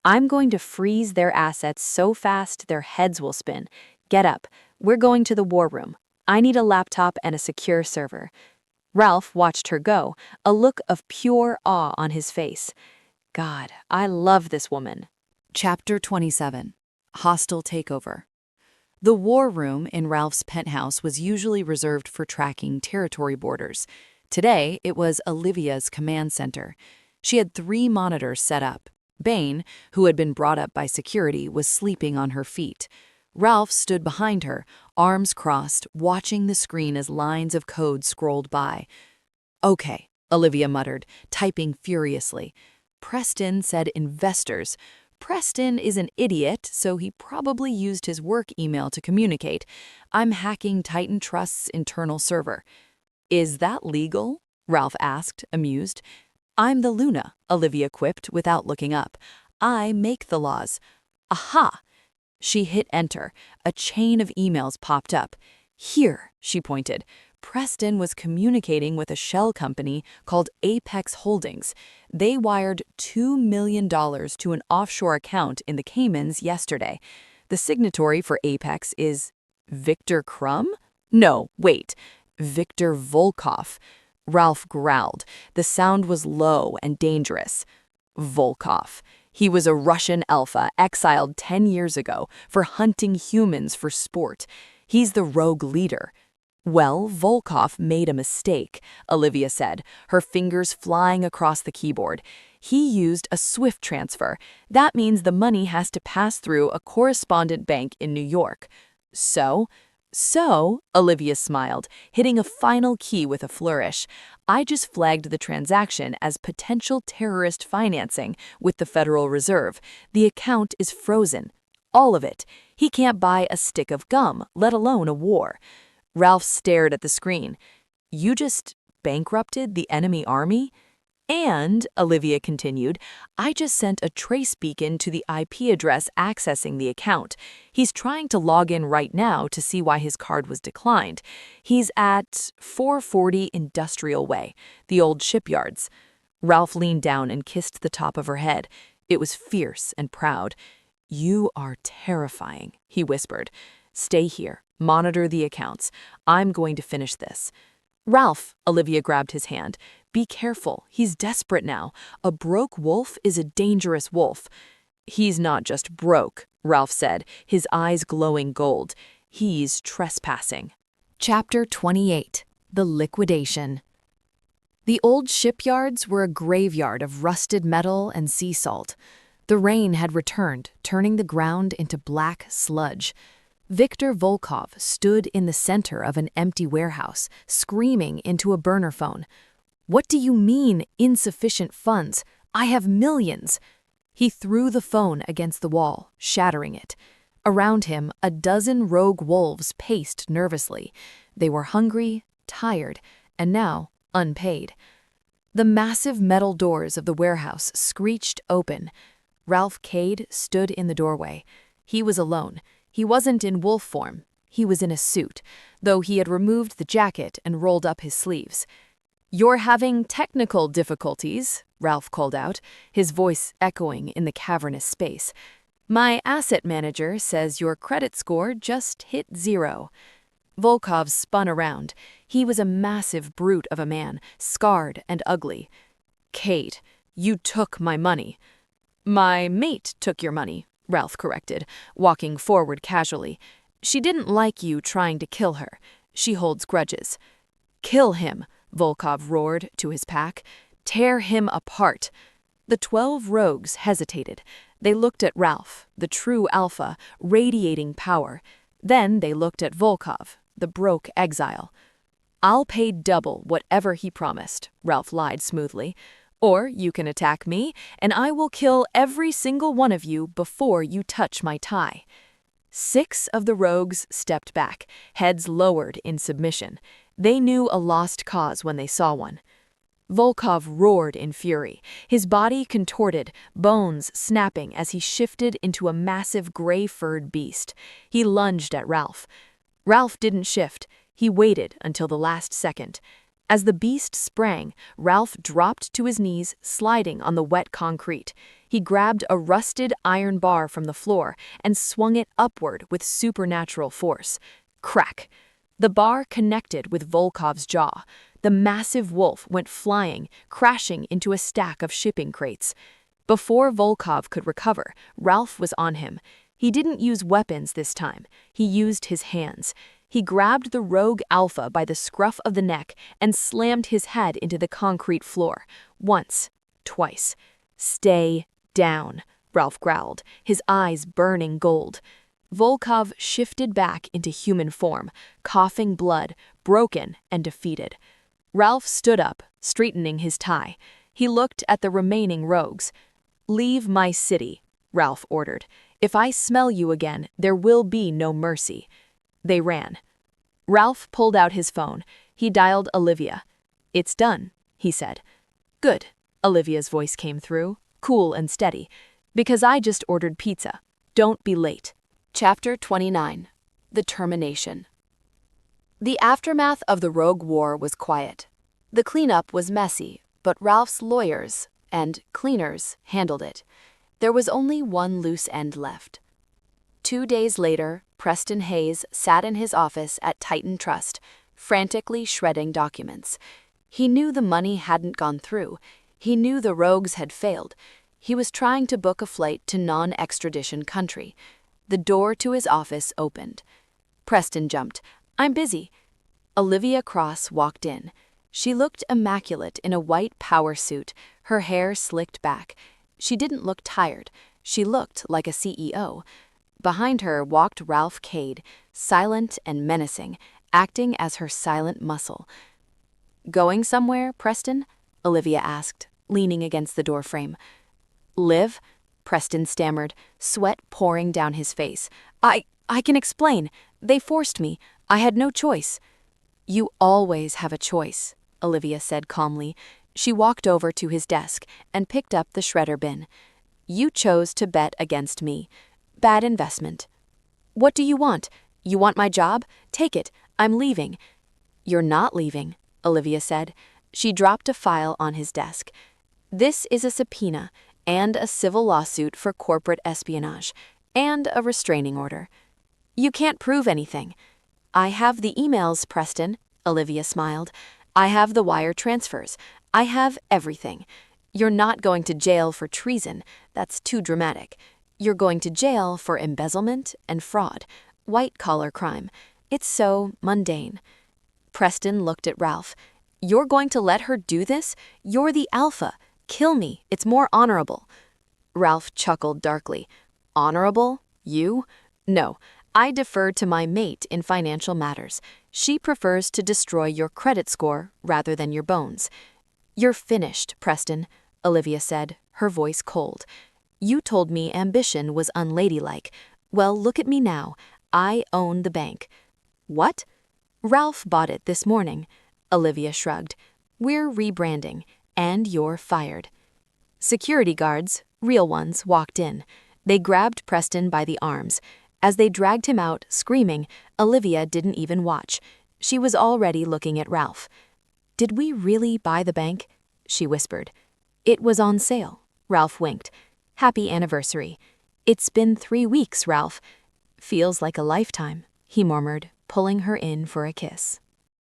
"I'm going to freeze their assets so fast their heads will spin. Get up. We're going to the war room. I need a laptop and a secure server." Ralph watched her go, a look of pure awe on his face. "God, I love this woman." Chapter 27. Hostile Takeover. The war room in Ralph's penthouse was usually reserved for tracking territory borders. Today, it was Olivia's command center. She had 3 monitors set up. Bane, who had been brought up by security, was sleeping on her feet. Ralph stood behind her, arms crossed, watching the screen as lines of code scrolled by. "Okay," Olivia muttered, typing furiously. Preston said investors. Preston is an idiot, so he probably used his work email to communicate. "I'm hacking Titan Trust's internal server." "Is that legal?" Ralph asked, amused. "I'm the Luna," Olivia quipped without looking up. "I make the laws." "Aha!" She hit enter. A chain of emails popped up. "Here," she pointed. Preston was communicating with a shell company called Apex Holdings. They wired $2 million to an offshore account in the Caymans yesterday. The signatory for Apex is Victor Crumb? No, wait. Victor Volkov. Ralph growled. The sound was low and dangerous. Volkov. He was a Russian alpha exiled 10 years ago for hunting humans for sport. He's the rogue leader. "Well, Volkov made a mistake," Olivia said, her fingers flying across the keyboard. "He used a SWIFT transfer. That means the money has to pass through a correspondent bank in New York." "So?" So, Olivia smiled, hitting a final key with a flourish. I just flagged the transaction as potential terrorist financing with the Federal Reserve. The account is frozen. All of it. He can't buy a stick of gum, let alone a war. Ralph stared at the screen. You just bankrupted the enemy army? And, Olivia continued, I just sent a trace beacon to the IP address accessing the account. He's trying to log in right now to see why his card was declined. He's at 440 Industrial Way, the old shipyards. Ralph leaned down and kissed the top of her head. It was fierce and proud. You are terrifying, he whispered. Stay here. Monitor the accounts. I'm going to finish this. Ralph, Olivia grabbed his hand. Be careful. He's desperate now. A broke wolf is a dangerous wolf. He's not just broke, Ralph said, his eyes glowing gold. He's trespassing. Chapter 28. The Liquidation. The old shipyards were a graveyard of rusted metal and sea salt. The rain had returned, turning the ground into black sludge. Viktor Volkov stood in the center of an empty warehouse, screaming into a burner phone. What do you mean, insufficient funds? I have millions. He threw the phone against the wall, shattering it. Around him, a dozen rogue wolves paced nervously. They were hungry, tired, and now unpaid. The massive metal doors of the warehouse screeched open. Ralph Cade stood in the doorway. He was alone. He wasn't in wolf form. He was in a suit, though he had removed the jacket and rolled up his sleeves. You're having technical difficulties, Ralph called out, his voice echoing in the cavernous space. My asset manager says your credit score just hit 0. Volkov spun around. He was a massive brute of a man, scarred and ugly. Cade, you took my money. My mate took your money, Ralph corrected, walking forward casually. She didn't like you trying to kill her. She holds grudges. Kill him, Volkov roared to his pack. Tear him apart. The 12 rogues hesitated. They looked at Ralph, the true alpha, radiating power. Then they looked at Volkov, the broke exile. I'll pay double whatever he promised, Ralph lied smoothly. Or you can attack me, and I will kill every single one of you before you touch my tie. 6 of the rogues stepped back, heads lowered in submission. They knew a lost cause when they saw one. Volkov roared in fury, his body contorted, bones snapping as he shifted into a massive gray-furred beast. He lunged at Ralph. Ralph didn't shift. He waited until the last second. As the beast sprang, Ralph dropped to his knees, sliding on the wet concrete. He grabbed a rusted iron bar from the floor and swung it upward with supernatural force. Crack! The bar connected with Volkov's jaw. The massive wolf went flying, crashing into a stack of shipping crates. Before Volkov could recover, Ralph was on him. He didn't use weapons this time. He used his hands. He grabbed the rogue alpha by the scruff of the neck and slammed his head into the concrete floor. Once, twice. Stay down, Ralph growled, his eyes burning gold. Volkov shifted back into human form, coughing blood, broken and defeated. Ralph stood up, straightening his tie. He looked at the remaining rogues. Leave my city, Ralph ordered. If I smell you again, there will be no mercy. They ran. Ralph pulled out his phone. He dialed Olivia. It's done, he said. Good, Olivia's voice came through, cool and steady. Because I just ordered pizza. Don't be late. Chapter 29. The Termination. The aftermath of the Rogue War was quiet. The cleanup was messy, but Ralph's lawyers and cleaners handled it. There was only one loose end left. 2 days later, Preston Hayes sat in his office at Titan Trust, frantically shredding documents. He knew the money hadn't gone through. He knew the rogues had failed. He was trying to book a flight to non-extradition country. The door to his office opened. Preston jumped. I'm busy. Olivia Cross walked in. She looked immaculate in a white power suit, her hair slicked back. She didn't look tired. She looked like a CEO. Behind her walked Ralph Cade, silent and menacing, acting as her silent muscle. "Going somewhere, Preston?" Olivia asked, leaning against the doorframe. "Liv?" Preston stammered, sweat pouring down his face. I can explain. They forced me. I had no choice." "You always have a choice," Olivia said calmly. She walked over to his desk and picked up the shredder bin. "You chose to bet against me. Bad investment." "What do you want? You want my job? Take it. I'm leaving." "You're not leaving," Olivia said. She dropped a file on his desk. "This is a subpoena and a civil lawsuit for corporate espionage and a restraining order. You can't prove anything." "I have the emails, Preston," Olivia smiled. "I have the wire transfers. I have everything. You're not going to jail for treason. That's too dramatic. You're going to jail for embezzlement and fraud, white-collar crime. It's so mundane." Preston looked at Ralph. "You're going to let her do this? You're the alpha. Kill me. It's more honorable." Ralph chuckled darkly. "Honorable? You? No. I defer to my mate in financial matters. She prefers to destroy your credit score rather than your bones." "You're finished, Preston," Olivia said, her voice cold. "You told me ambition was unladylike. Well, look at me now. I own the bank." "What?" "Ralph bought it this morning." Olivia shrugged. "We're rebranding, and you're fired." Security guards, real ones, walked in. They grabbed Preston by the arms. As they dragged him out, screaming, Olivia didn't even watch. She was already looking at Ralph. "Did we really buy the bank?" she whispered. "It was on sale." Ralph winked. "Happy anniversary." "It's been 3 weeks, Ralph." "Feels like a lifetime," he murmured, pulling her in for a kiss.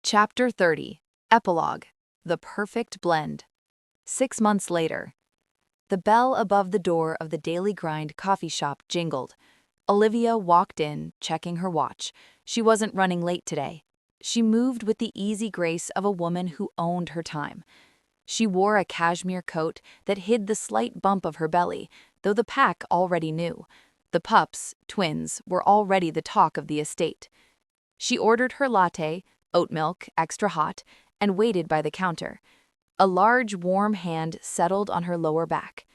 Chapter 30. Epilogue. The Perfect Blend. 6 months later. The bell above the door of the Daily Grind coffee shop jingled. Olivia walked in, checking her watch. She wasn't running late today. She moved with the easy grace of a woman who owned her time. She wore a cashmere coat that hid the slight bump of her belly, though the pack already knew. The pups, twins, were already the talk of the estate. She ordered her latte, oat milk, extra hot, and waited by the counter. A large, warm hand settled on her lower back.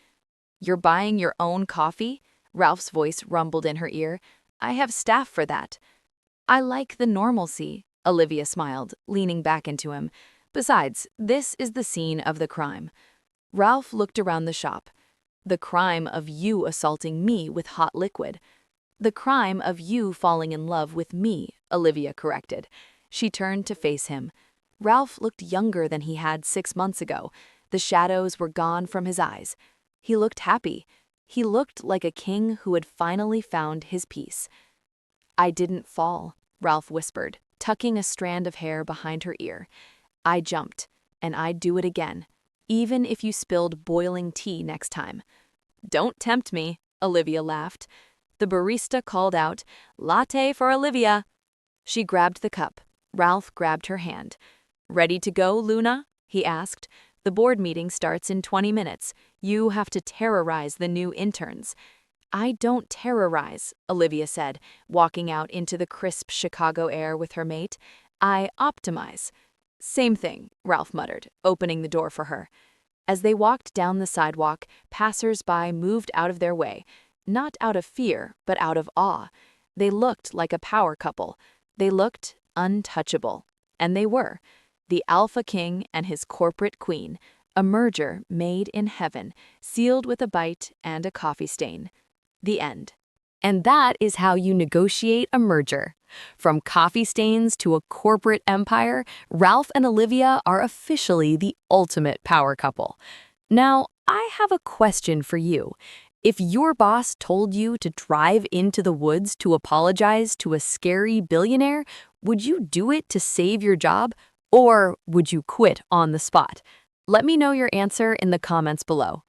"You're buying your own coffee?" Ralph's voice rumbled in her ear. "I have staff for that." "I like the normalcy," Olivia smiled, leaning back into him. "Besides, this is the scene of the crime." Ralph looked around the shop. "The crime of you assaulting me with hot liquid." "The crime of you falling in love with me," Olivia corrected. She turned to face him. Ralph looked younger than he had 6 months ago. The shadows were gone from his eyes. He looked happy. He looked like a king who had finally found his peace. "I didn't fall," Ralph whispered, tucking a strand of hair behind her ear. "I jumped, and I'd do it again, even if you spilled boiling tea next time." "Don't tempt me," Olivia laughed. The barista called out, "Latte for Olivia." She grabbed the cup. Ralph grabbed her hand. "Ready to go, Luna?" he asked. "The board meeting starts in 20 minutes. You have to terrorize the new interns." "I don't terrorize," Olivia said, walking out into the crisp Chicago air with her mate. "I optimize." "Same thing," Ralph muttered, opening the door for her. As they walked down the sidewalk, passers-by moved out of their way, not out of fear, but out of awe. They looked like a power couple. They looked untouchable. And they were. The Alpha King and his corporate queen, a merger made in heaven, sealed with a bite and a coffee stain. The end. And that is how you negotiate a merger. From coffee stains to a corporate empire, Ralph and Olivia are officially the ultimate power couple. Now, I have a question for you. If your boss told you to drive into the woods to apologize to a scary billionaire, would you do it to save your job, or would you quit on the spot? Let me know your answer in the comments below.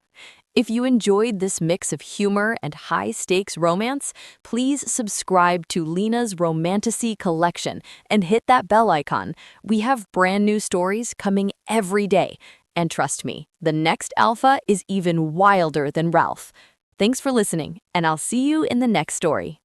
If you enjoyed this mix of humor and high-stakes romance, please subscribe to Lina's Romantasy collection and hit that bell icon. We have brand new stories coming every day. And trust me, the next alpha is even wilder than Ralph. Thanks for listening, and I'll see you in the next story.